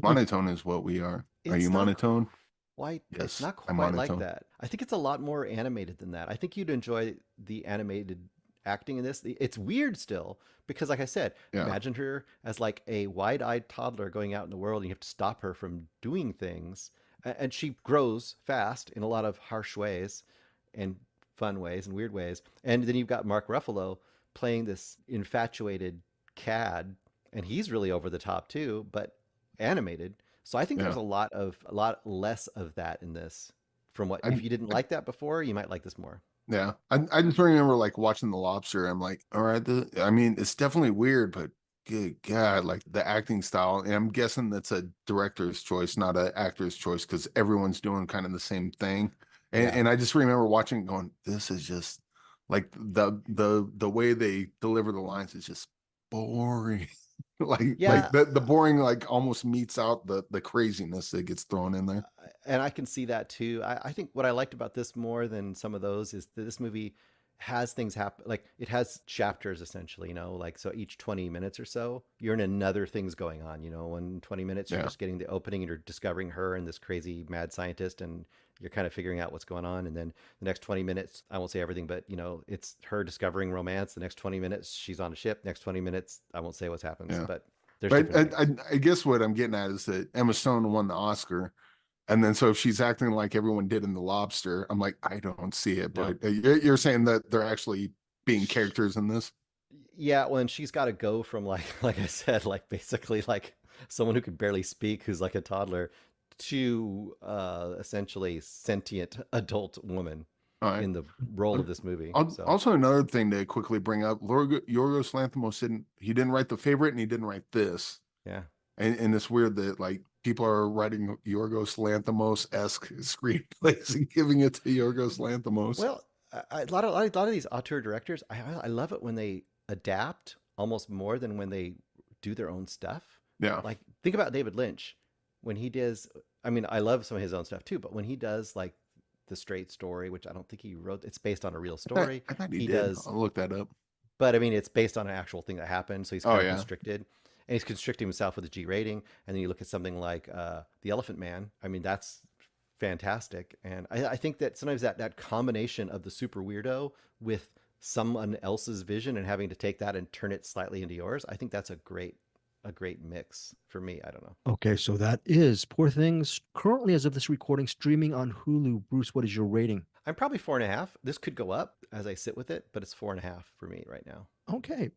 Monotone is what we are. Are you It's not monotone? quite it's Yes, not I'm quite like monotone. that. I think it's a lot more animated than that. I think you'd enjoy the animated acting in this. It's weird still because like I said, Yeah, imagine her as like a wide-eyed toddler going out in the world and you have to stop her from doing things. And she grows fast in a lot of harsh ways and fun ways and weird ways. And then you've got Mark Ruffalo playing this infatuated cad and he's really over the top too, but animated. So I think there's yeah. a lot less of that in this. From what I, if you didn't I like that before, you might like this more. yeah. I just remember like watching The Lobster. I'm like, all right, I mean, it's definitely weird, but good God, like the acting style. And I'm guessing that's a director's choice, not an actor's choice, because everyone's doing kind of the same thing. Yeah. And I just remember watching it going, this is just like the way they deliver the lines is just boring. Like Yeah, the boring like almost meets out the craziness that gets thrown in there. and I can see that too. I think what I liked about this more than some of those is that this movie has things happen. Like it has chapters essentially, you know, like so each 20 minutes or so, you're in another things going on. You know, in 20 minutes, you're Yeah. just getting the opening and you're discovering her and this crazy mad scientist and you're kind of figuring out what's going on. And then the next 20 minutes, I won't say everything, but you know, it's her discovering romance. The next 20 minutes, she's on a ship. Next 20 minutes, I won't say what happens, Yeah. but there's But different things. I guess what I'm getting at is that Emma Stone won the Oscar. And then so if she's acting like everyone did in The Lobster, I'm like, I don't see it. No. But you're saying that they're actually being characters in this? Yeah, when she's got to go from like like I said, like basically like someone who could barely speak, who's like a toddler, to essentially sentient adult woman All right. in the role of this movie. So Also, another thing to quickly bring up, Yorgos Lanthimos he didn't write The Favorite and he didn't write this. yeah. And it's weird that like people are writing Yorgos Lanthimos-esque screenplays and giving it to Yorgos Lanthimos. Well, a lot of these auteur directors, I love it when they adapt almost more than when they do their own stuff. Yeah. Like think about David Lynch when he does. I mean, I love some of his own stuff too, but when he does like the Straight Story, which I don't think he wrote, it's based on a real story. I thought he He did. does, I'll look that up. but I mean, it's based on an actual thing that happened, so he's Oh kind of yeah. constricted, and he's constricting himself with a G rating. And then you look at something like The Elephant Man. I mean, that's fantastic, and I think that sometimes that combination of the super weirdo with someone else's vision and having to take that and turn it slightly into yours, I think that's a great mix for me. I don't know. Okay, so that is Poor Things, currently as of this recording, streaming on Hulu. Bruce, what is your rating? I'm probably 4.5. This could go up as I sit with it, but it's 4.5 for me right now. Okay,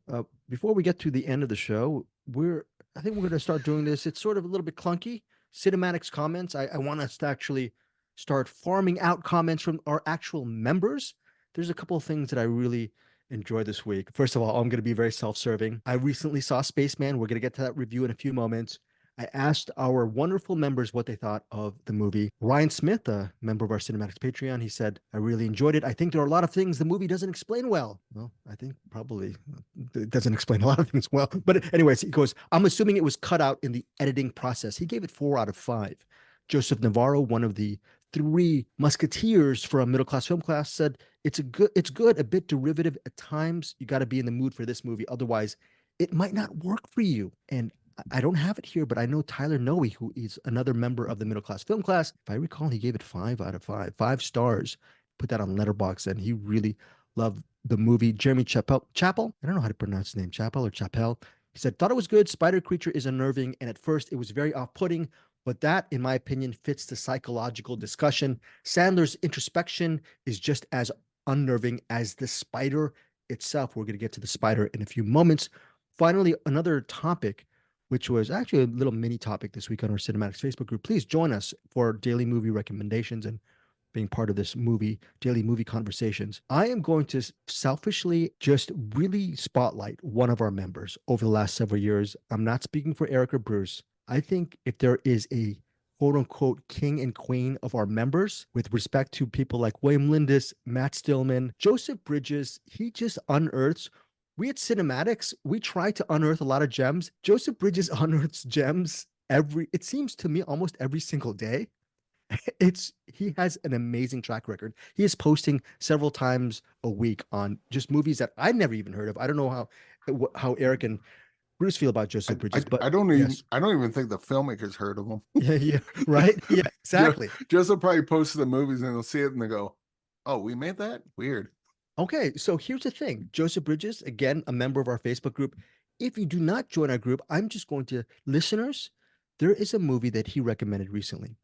before we get to the end of the show, I think we're going to start doing this. It's sort of a little bit clunky. Cinematics comments. I want us to actually start farming out comments from our actual members. There's a couple of things that I really enjoyed this week. First of all, I'm going to be very self-serving. I recently saw Spaceman. We're going to get to that review in a few moments. I asked our wonderful members what they thought of the movie. Ryan Smith, a member of our Cinematics Patreon, he said, I really enjoyed it. I think there are a lot of things the movie doesn't explain well. Well, I think probably it doesn't explain a lot of things well. But anyways, he goes, I'm assuming it was cut out in the editing process. He gave it 4 out of 5. Joseph Navarro, one of the 3 musketeers from Middle Class Film Class, said, it's good, a bit derivative at times. You got to be in the mood for this movie. Otherwise, it might not work for you. And I don't have it here, but I know Tyler Noe, who is another member of the Middle Class Film Class. If I recall, he gave it 5 out of 5, 5 stars. Put that on Letterboxd, and he really loved the movie. Jeremy Chappell, I don't know how to pronounce his name, Chappell or Chappell. He said, thought it was good. Spider creature is unnerving, and at first it was very off-putting, but that, in my opinion, fits the psychological discussion. Sandler's introspection is just as unnerving as the spider itself. We're going to get to the spider in a few moments. Finally, another topic, which was actually a little mini topic this week on our Cinematics Facebook group. Please join us for daily movie recommendations and being part of this daily movie conversations. I am going to selfishly just really spotlight one of our members over the last several years. I'm not speaking for Eric or Bruce. I think if there is a quote unquote king and queen of our members with respect to people like William Lindis, Matt Stillman, Joseph Bridges, he just unearths. We at Cinematics, we try to unearth a lot of gems. Joseph Bridges unearths gems it seems to me, almost every single day. He has an amazing track record. He is posting several times a week on just movies that I never even heard of. I don't know how Eric and Bruce feel about Joseph Bridges, but I don't yes. even think the filmmakers heard of him. Yeah, right. Yeah, exactly. Joseph probably posted the movies and they'll see it and they go, "Oh, we made that? Weird." Okay, so here's the thing. Joseph Bridges, again, a member of our Facebook group. If you do not join our group, I'm just going to, listeners, there is a movie that he recommended recently,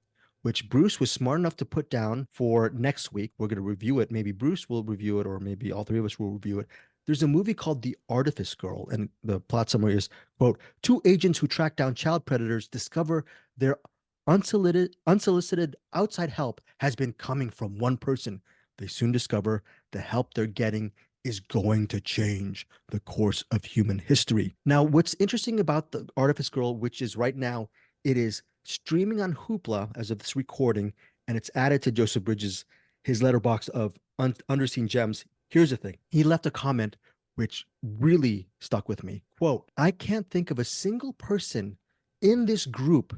which Bruce was smart enough to put down for next week. We're going to review it. Maybe Bruce will review it, or maybe all three of us will review it. There's a movie called The Artifice Girl, and the plot summary is, quote, two agents who track down child predators discover their unsolicited outside help has been coming from one person. They soon discover the help they're getting is going to change the course of human history. Now, what's interesting about The Artifice Girl, which is right now, it is streaming on Hoopla as of this recording, and it's added to Joseph Bridges, his letterbox of underseen gems. Here's the thing. He left a comment which really stuck with me. Quote, I can't think of a single person in this group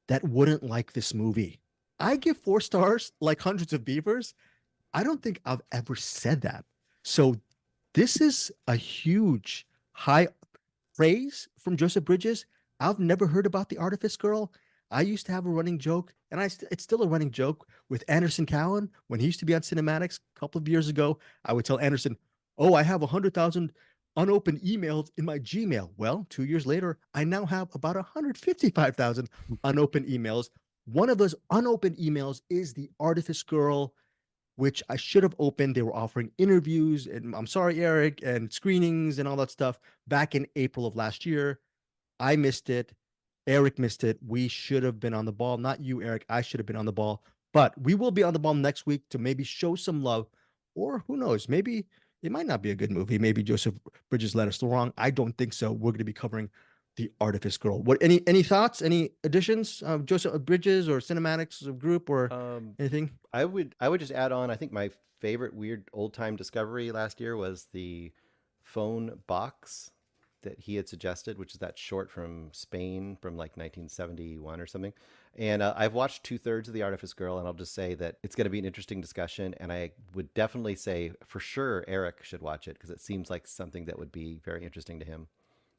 that wouldn't like this movie. I give 4 stars like Hundreds of Beavers. I don't think I've ever said that. So this is a huge high praise from Joseph Bridges. I've never heard about The Artifice Girl. I used to have a running joke, and it's still a running joke with Anderson Cowan when he used to be on CinemAddicts a couple of years ago. I would tell Anderson, "Oh, I have 100,000 unopened emails in my Gmail." Well, 2 years later, I now have about 155,000 unopened emails. One of those unopened emails is The Artifice Girl, which I should have opened. They were offering interviews, and I'm sorry, Eric, and screenings and all that stuff back in April of last year. I missed it. Eric missed it. We should have been on the ball. Not you, Eric. I should have been on the ball. But we will be on the ball next week to maybe show some love. Or who knows? Maybe it might not be a good movie. Maybe Joseph Bridges led us wrong. I don't think so. We're going to be covering The Artifice Girl. What? Any thoughts? Any additions? Joseph Bridges or CinemAddicts group or anything? I would just add on. I think my favorite weird old time discovery last year was the phone box that he had suggested, which is that short from Spain from like 1971 or something. And I've watched 2/3 of The Artifice Girl, and I'll just say that it's going to be an interesting discussion. And I would definitely say for sure Eric should watch it because it seems like something that would be very interesting to him,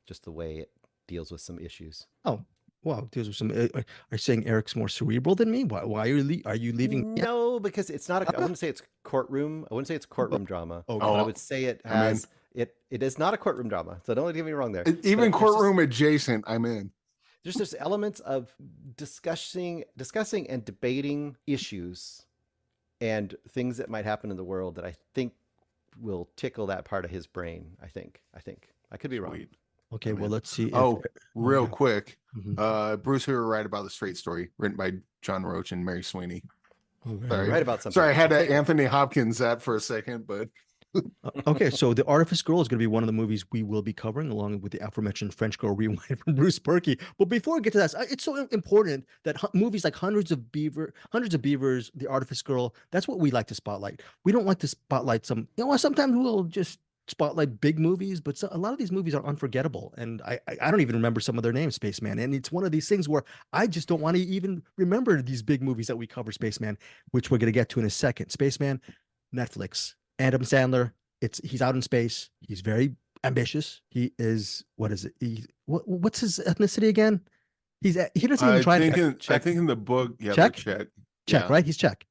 just the way it deals with some issues. Oh, wow. Deals with some. Are you saying Eric's more cerebral than me? Why are you leaving? No, because it's not. I wouldn't say it's courtroom. I wouldn't say it's courtroom drama. Oh, But I would say it has. It is not a courtroom drama. So don't get me wrong there. Even courtroom adjacent, I'm in. There's elements of discussing and debating issues and things that might happen in the world that I think will tickle that part of his brain. I think I could be wrong. Sweet. Okay, well, let's see. Real quick. Mhm. Bruce, you were right about The Straight Story, written by John Roach and Mary Sweeney. Okay. Sorry. Right about something. Sorry, I had to Anthony Hopkins that for a second, but Okay, so The Artifice Girl is going to be one of the movies we will be covering, along with the aforementioned French Girl Rewind from Bruce Purkey. But before we get to that, it's so important that movies like Hundreds of Beavers, The Artifice Girl, that's what we like to spotlight. We don't like to spotlight sometimes we'll just spotlight big movies, but a lot of these movies are unforgettable. And I don't even remember some of their names, Spaceman. And it's one of these things where I just don't want to even remember these big movies that we cover, Spaceman, which we're going to get to in a second. Spaceman, Netflix. Adam Sandler, he's out in space. He's very ambitious. He is, what is it? What's his ethnicity again? He doesn't even try to I think in the book, Czech? Czech. Czech, right? He's Czech.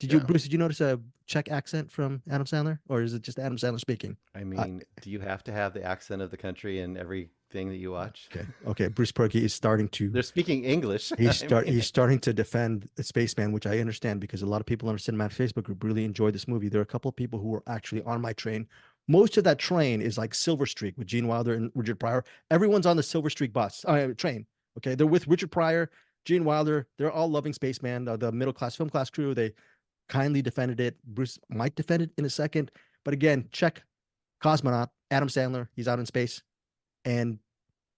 Yeah. Bruce, did you notice a Czech accent from Adam Sandler? Or is it just Adam Sandler speaking? I mean, do you have to have the accent of the country in everything that you watch? Okay. Bruce Purkey is starting to. They're speaking English. He's starting to defend Spaceman, which I understand because a lot of people on our Cinematic Facebook group really enjoyed this movie. There are a couple of people who were actually on my train. Most of that train is like Silver Streak with Gene Wilder and Richard Pryor. Everyone's on the Silver Streak train. Okay, they're with Richard Pryor, Gene Wilder. They're all loving Spaceman. The middle class film class crew. They kindly defended it. Bruce might defend it in a second, but again, Czech cosmonaut Adam Sandler. He's out in space, and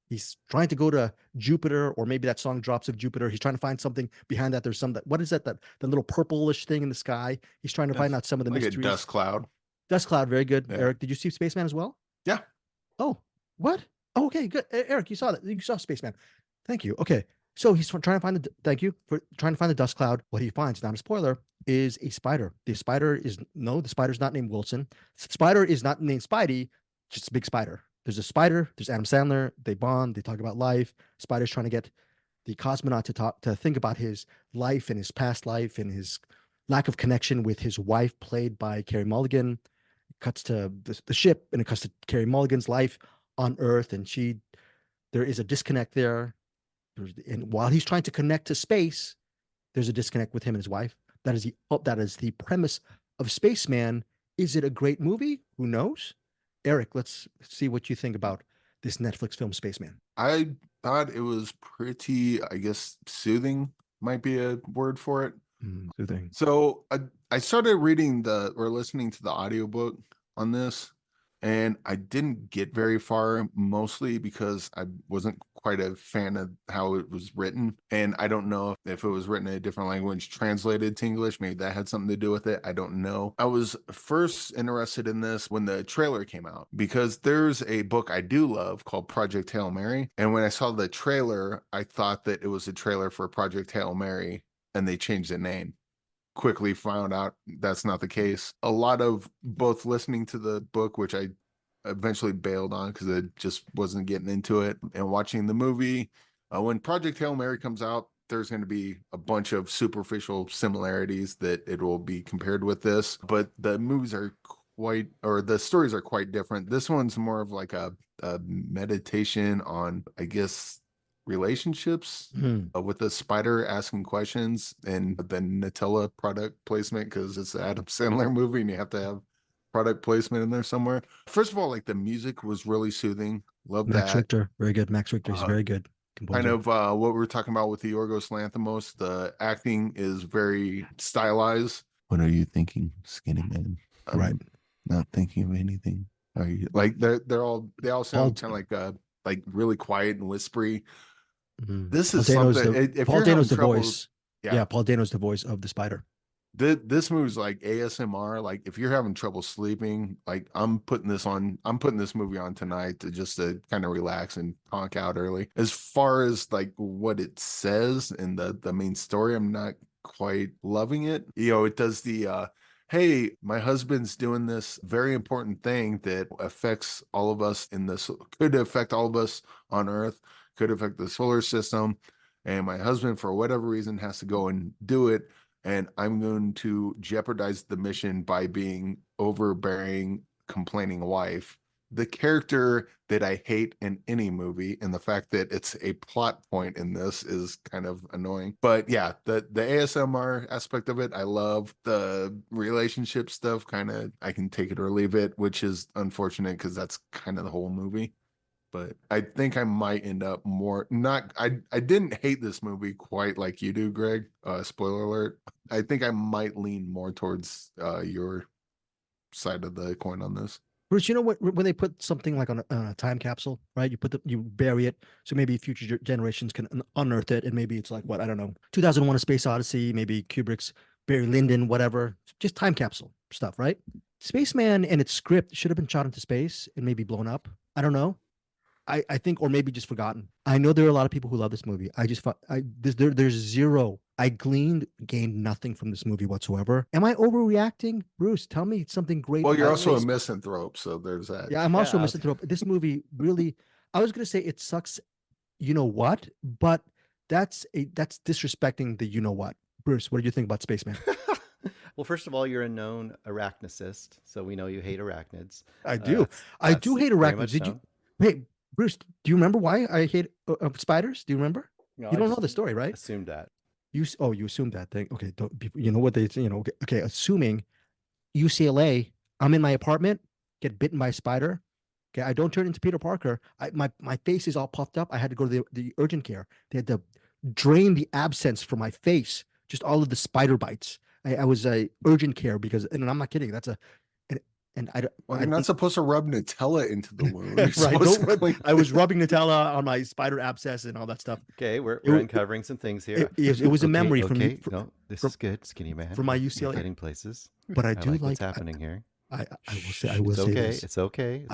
he's trying to go to Jupiter, or maybe that song Drops of Jupiter. He's trying to find something behind that. There's what is that? The little purplish thing in the sky. He's trying to find out some of the like mysteries. a dust cloud. Dust cloud, very good. Yeah. Eric, did you see Spaceman as well? Yeah. Oh, what? Oh, okay, good. Eric, you saw that. You saw Spaceman. Thank you. Okay. So he's trying to find thank you for trying to find the dust cloud. What he finds, not a spoiler, is a spider. The spider's not named Wilson. Spider is not named Spidey, just a big spider. there's a spider, there's Adam Sandler, they bond, they talk about life. Spider's trying to get the cosmonaut to think about his life and his past life and his lack of connection with his wife, played by Carey Mulligan. It cuts to the ship, and it cuts to Carey Mulligan's life on Earth, and there is a disconnect there. And while he's trying to connect to space, there's a disconnect with him and his wife. That is the premise of Spaceman. Is it a great movie? Who knows? Eric, let's see what you think about this Netflix film, Spaceman. I thought it was pretty, I guess, soothing might be a word for it. Soothing. So I started listening to the audiobook on this, and I didn't get very far, mostly because I wasn't quite a fan of how it was written. And I don't know if it was written in a different language, translated to English. Maybe that had something to do with it. I don't know. I was first interested in this when the trailer came out, because there's a book I do love called Project Hail Mary. And when I saw the trailer, I thought that it was a trailer for Project Hail Mary, and they changed the name. Quickly found out that's not the case. A lot of both listening to the book, which I eventually bailed on because it just wasn't getting into it, and watching the movie. When Project Hail Mary comes out, there's going to be a bunch of superficial similarities that it will be compared with this, but the movies are the stories are quite different. This one's more of like a meditation on, I guess, relationships with the spider asking questions, and the Nutella product placement, because it's an Adam Sandler movie and you have to have product placement in there somewhere. First of all, like, the music was really soothing. Love Max that. Richter, very good. Max Richter is very good composer. Kind of what we were talking about with the Yorgos Lanthimos. The acting is very stylized. What are you thinking, skinny man? Right. Not thinking of anything. Are you like they all sound kind of like really quiet and whispery. This is Paul Dano's something. If Paul you're Dano's the having trouble, voice. Yeah, Paul Dano's the voice of the spider. This movie's like ASMR. Like, if you're having trouble sleeping, like, I'm putting this movie on tonight to kind of relax and conk out early. As far as like what it says in the main story, I'm not quite loving it. It does the hey, my husband's doing this very important thing that affects all of us could affect all of us on Earth, could affect the solar system, and my husband, for whatever reason, has to go and do it. And I'm going to jeopardize the mission by being overbearing, complaining wife. The character that I hate in any movie, and the fact that it's a plot point in this, is kind of annoying. But yeah, the ASMR aspect of it, I love. The relationship stuff, kind of, I can take it or leave it, which is unfortunate because that's kind of the whole movie. But I think I might end up I didn't hate this movie quite like you do, Greg. Spoiler alert. I think I might lean more towards your side of the coin on this. Bruce, you know what? When they put something like on a time capsule, right? You bury it, so maybe future generations can unearth it, and maybe it's like, what, I don't know, 2001: A Space Odyssey, maybe Kubrick's Barry Lyndon, whatever, just time capsule stuff, right? Spaceman and its script should have been shot into space and maybe blown up. I don't know. I think, or maybe just forgotten. I know there are a lot of people who love this movie. There's zero. I gained nothing from this movie whatsoever. Am I overreacting? Bruce, tell me something great. Well, you're also a misanthrope, so there's that. Yeah, I'm also a misanthrope. This movie really, I was going to say it sucks, you know what? But that's disrespecting the you know what. Bruce, what do you think about Spaceman? Well, first of all, you're a known arachnicist, so we know you hate arachnids. I do. I do hate arachnids. Did you? Hey, Bruce, do you remember why I hate spiders? Do you remember? No, you don't know the story, right? Assumed that. You assumed that thing. Okay, you know what they say? Okay. Assuming UCLA, I'm in my apartment, get bitten by a spider. Okay, I don't turn into Peter Parker. My face is all puffed up. I had to go to the urgent care. They had to drain the abscess from my face, just all of the spider bites. I was a urgent care and I'm not kidding. That's you're not supposed to rub Nutella into the wound. Right. I was rubbing Nutella on my spider abscess and all that stuff. Okay, we're uncovering some things here. It was a memory from me. No, this is good, skinny man. From my UCLA. You're getting places. But I do like what's happening here. I will say this. It's okay.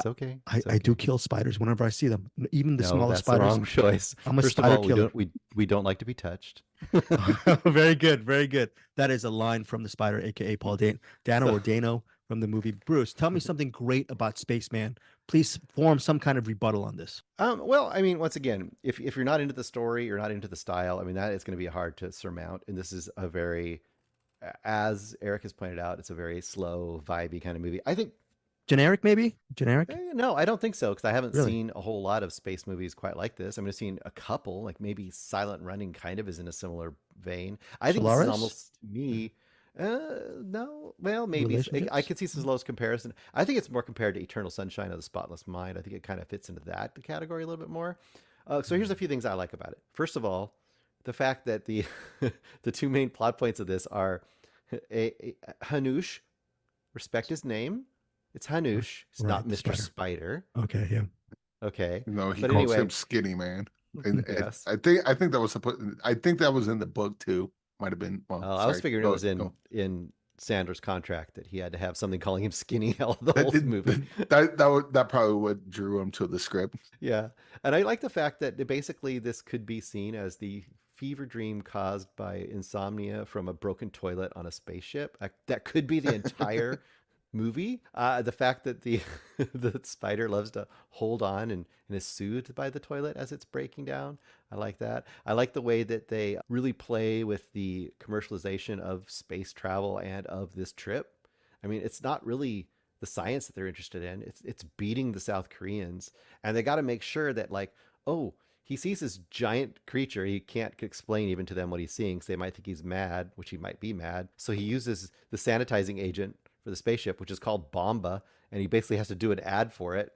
I do kill spiders whenever I see them. Even the smallest spiders. That's the wrong choice. I'm a First spider of all, killer. We don't like to be touched. Very good. Very good. That is a line from the spider, aka Paul Dano or Dano. from the movie. Bruce, tell me something great about Spaceman. Please form some kind of rebuttal on this. Well, I mean, once again, if you're not into the story, you're not into the style, I mean, that is going to be hard to surmount. And this is a very, as Eric has pointed out, it's a very slow, vibey kind of movie. I think, Generic, maybe? Generic? no, I don't think so, because I haven't Really? seen a whole lot of space movies quite like this. I mean, I've seen a couple, like maybe Silent Running kind of is in a similar vein. I think this is Solaris? almost, to me, no, well, maybe I Relationships? could see some lowest comparison. I think it's more compared to Eternal Sunshine of the Spotless Mind. I think it kind of fits into that category a little bit more. So here's a few things I like about it. First of all, the fact that the the two main plot points of this are Hanush, respect his name. It's Hanush. It's Right, not the Mr. spider. Spider. Okay, yeah. Okay. No, he But calls anyway, him Skinny Man. And yes. I think that was I think that was in the book too. Might have been. Well, I was sorry. figuring it was in Sanders' contract that he had to have something calling him skinny all the whole movie. That probably what drew him to the script. Yeah. And I like the fact that basically this could be seen as the fever dream caused by insomnia from a broken toilet on a spaceship. That could be the entire movie. The fact that the the spider loves to hold on and is soothed by the toilet as it's breaking down. I like that. I like the way that they really play with the commercialization of space travel and of this trip. I mean, it's not really the science that they're interested in. It's beating the South Koreans, and they got to make sure that, like, oh, he sees this giant creature. He can't explain even to them what he's seeing, because they might think he's mad, which he might be mad. So he uses the sanitizing agent for the spaceship, which is called Bomba, and he basically has to do an ad for it.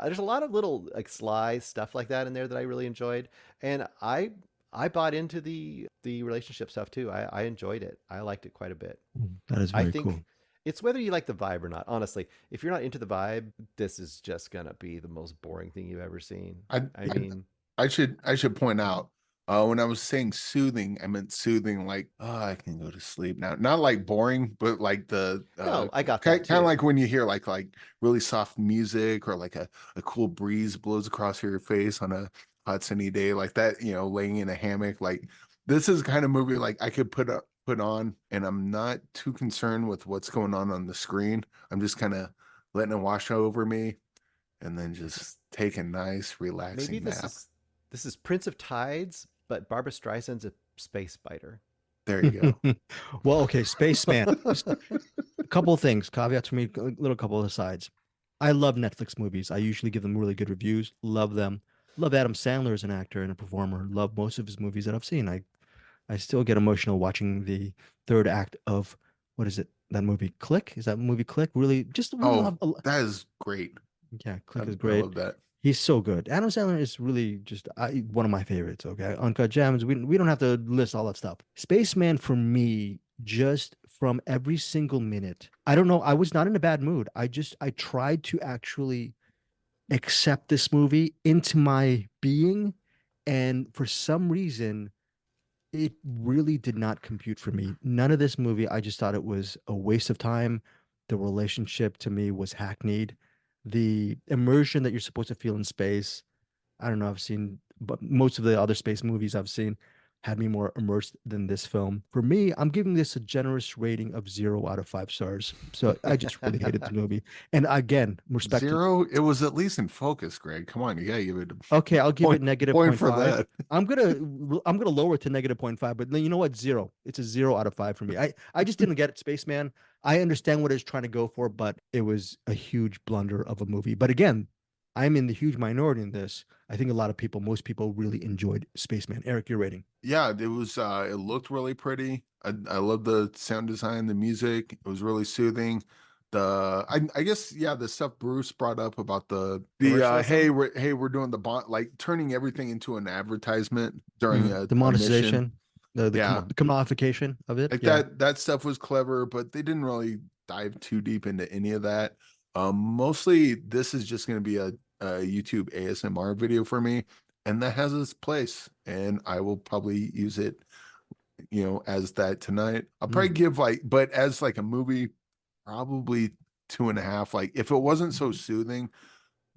There's a lot of little like sly stuff like that in there that I really enjoyed, and I bought into the relationship stuff too. I enjoyed it. I liked it quite a bit. That is I very think cool. it's whether you like the vibe or not. Honestly, if you're not into the vibe, this is just gonna be the most boring thing you've ever seen. I I mean, I should point out, when I was saying soothing, I meant soothing like, oh, I can go to sleep now. Not like boring, but like the no, I got kind that of too. like when you hear like really soft music, or like a cool breeze blows across your face on a hot sunny day like that, laying in a hammock. Like, this is the kind of movie like I could put on, and I'm not too concerned with what's going on the screen. I'm just kind of letting it wash over me, and then just take a nice Maybe relaxing nap. this is Prince of Tides, but Barbara Streisand's a space spider. There you go. Well, okay, Spaceman. A couple of things, caveats for me, a little couple of asides. I love Netflix movies. I usually give them really good reviews. Love them. Love Adam Sandler as an actor and a performer. Love most of his movies that I've seen. I still get emotional watching the third act of what is it? That movie Click? Is that movie Click? Really, just really Oh, love. that is great. Yeah, Click is I great. love that. He's so good. Adam Sandler is really just one of my favorites. Okay, Uncut Gems. We don't have to list all that stuff. Spaceman for me, just from every single minute. I don't know. I was not in a bad mood. I tried to actually accept this movie into my being, and for some reason, it really did not compute for me. None of this movie. I just thought it was a waste of time. The relationship to me was hackneyed. The immersion that you're supposed to feel in space. I don't know. I've seen, but most of the other space movies I've seen had me more immersed than this film. For me, I'm giving this a generous rating of 0 out of 5 stars. So I just really hated the movie. And again, respect. Zero. It was at least in focus, Greg. Come on, you gotta give it Okay, a I'll give it negative point point for 0.5. that. I'm gonna lower it to negative 0.5, but then you know what? Zero. It's a 0 out of 5 for me. I just didn't get it, Spaceman. I understand what it's trying to go for, but it was a huge blunder of a movie. But again, I'm in the huge minority in this. I think a lot of people, most people really enjoyed Spaceman. Eric, your rating. Yeah, it was. It looked really pretty. I love the sound design, the music. It was really soothing. I guess, yeah, the stuff Bruce brought up about the hey, Commercialism. we're doing the bond, like turning everything into an advertisement during The a mission. monetization, Yeah, the commodification of it. like Yeah. that stuff was clever, but they didn't really dive too deep into any of that. Mostly this is just going to be a YouTube ASMR video for me, and that has its place, and I will probably use it, as that tonight. I'll probably give but as like a movie, probably 2.5. Like, if it wasn't so soothing,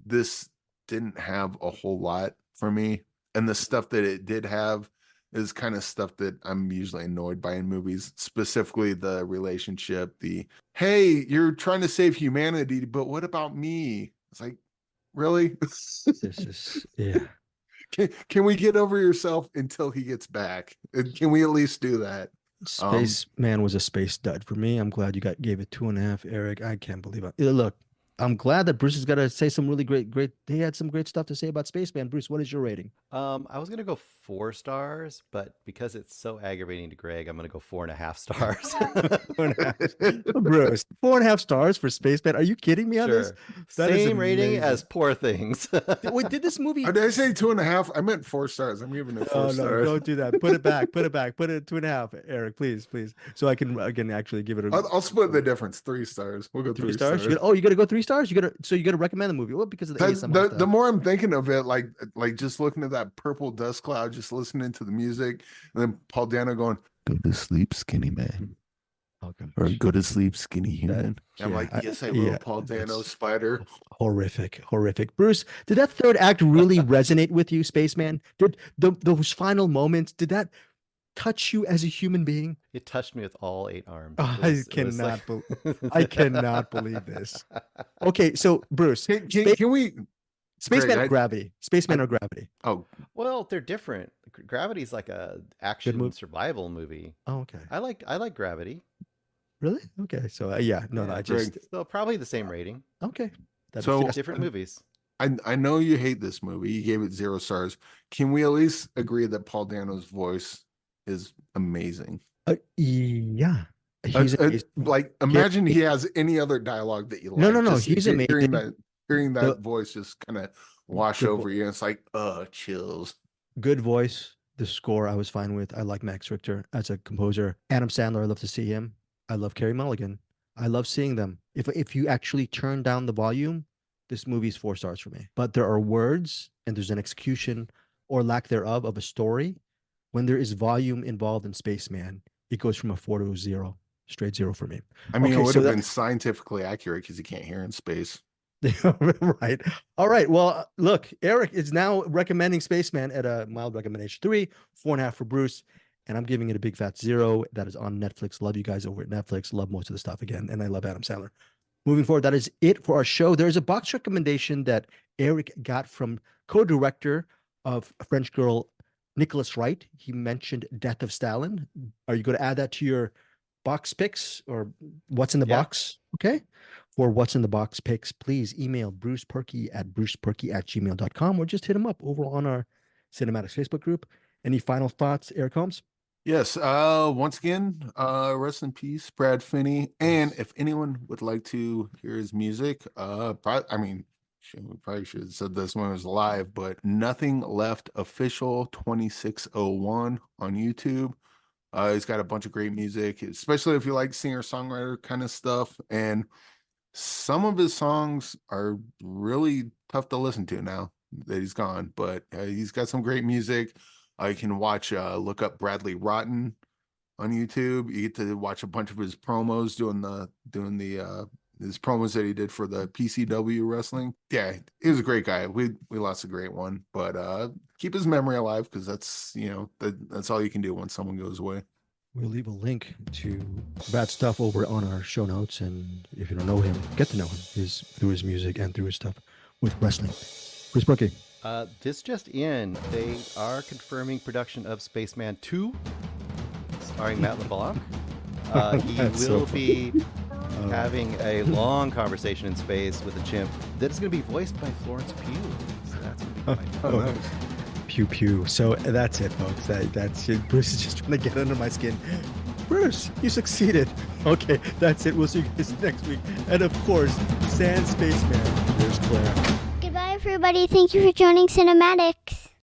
this didn't have a whole lot for me, and the stuff that it did have, is kind of stuff that I'm usually annoyed by in movies, specifically the relationship, hey, you're trying to save humanity, but what about me? It's like, really? This is, yeah. Can we get over yourself until he gets back? Can we at least do that? Spaceman was a space dud for me. I'm glad you gave it 2.5, Eric. I can't believe it. Look, I'm glad that Bruce has got to say some really great. He had some great stuff to say about Spaceman. Bruce, what is your rating? I was gonna go 4 stars, but because it's so aggravating to Greg, I'm gonna go 4.5 stars. 4.5. Bruce, 4.5 stars for Spaceman. Are you kidding me on this? That Same rating as Poor Things. Wait, did this movie? Did I say 2.5? I meant 4 stars. I'm giving it 4 stars. Don't do that. Put it back. Put it back. Put it 2.5, Eric, please, so I can actually give it a. I'll split the difference. 3 stars. We'll go 3 stars. You gotta go 3 stars. You gotta recommend the movie. Well, because of the ASMR the more I'm thinking of it, like just looking at that purple dust cloud, just listening to the music, and then Paul Dano going, "Go to sleep, skinny man," or "Go to sleep, skinny human." I'm like, "Yes, I will." Paul Dano, Spider. Horrific. Bruce, did that third act really resonate with you, Spaceman? Did those final moments? Did that touch you as a human being? It touched me with all 8 arms. I cannot believe this. Okay, so Bruce, can we? Spaceman or Gravity? Spaceman or Gravity? Oh, well, they're different. Gravity's like a action survival movie. Oh, okay. I like Gravity. Really? Okay. So I just so probably the same rating. Okay. So different movies. I know you hate this movie. You gave it 0 stars. Can we at least agree that Paul Dano's voice is amazing? Yeah. He's like, imagine he has any other dialogue that you like. No. He's amazing. Hearing that voice just kind of wash over you, and it's like, chills. Good voice. The score I was fine with. I like Max Richter as a composer. Adam Sandler, I love to see him. I love Carey Mulligan. I love seeing them. If you actually turn down the volume, this movie's 4 stars for me. But there are words and there's an execution or lack thereof of a story. When there is volume involved in Spaceman, it goes from a 4 to a 0. Straight 0 for me. I mean, it would have been scientifically accurate because you can't hear in space. Right. All right. Well, look, Eric is now recommending Spaceman at a mild recommendation 3, 4.5 for Bruce. And I'm giving it a big fat 0. That is on Netflix. Love you guys over at Netflix. Love most of the stuff again. And I love Adam Sandler. Moving forward, that is it for our show. There's a box recommendation that Eric got from co-director of French Girl, Nicholas Wright. He mentioned Death of Stalin. Are you going to add that to your box picks or what's in the box? Okay. For what's in the box picks, please email Bruce Purkey at brucepurkey@gmail.com or just hit him up over on our CinemAddicts Facebook group. Any final thoughts, Eric Holmes? Yes. Once again, rest in peace, Brad Finney. And if anyone would like to hear his music, we probably should have said this when it was live, but Nothing Left Official 2601 on YouTube. He's got a bunch of great music, especially if you like singer-songwriter kind of stuff. And some of his songs are really tough to listen to now that he's gone, but he's got some great music. You can look up Bradley Rotten on YouTube. You get to watch a bunch of his promos doing his promos that he did for the PCW wrestling. Yeah, he was a great guy. We lost a great one, but keep his memory alive because that's all you can do when someone goes away. We'll leave a link to Brad's stuff over on our show notes, and if you don't know him, get to know him through his music and through his stuff with wrestling. Bruce Purkey. This just in, they are confirming production of Spaceman 2, starring Matt LeBlanc. He will be having a long conversation in space with a chimp that is going to be voiced by Florence Pugh. So that's going to be quite nice. Pew pew. So that's it, folks. That's it. Bruce is just trying to get under my skin. Bruce, you succeeded. Okay, that's it. We'll see you guys next week. And of course, Sans Spaceman. There's Claire. Goodbye, everybody. Thank you for joining CinemAddicts.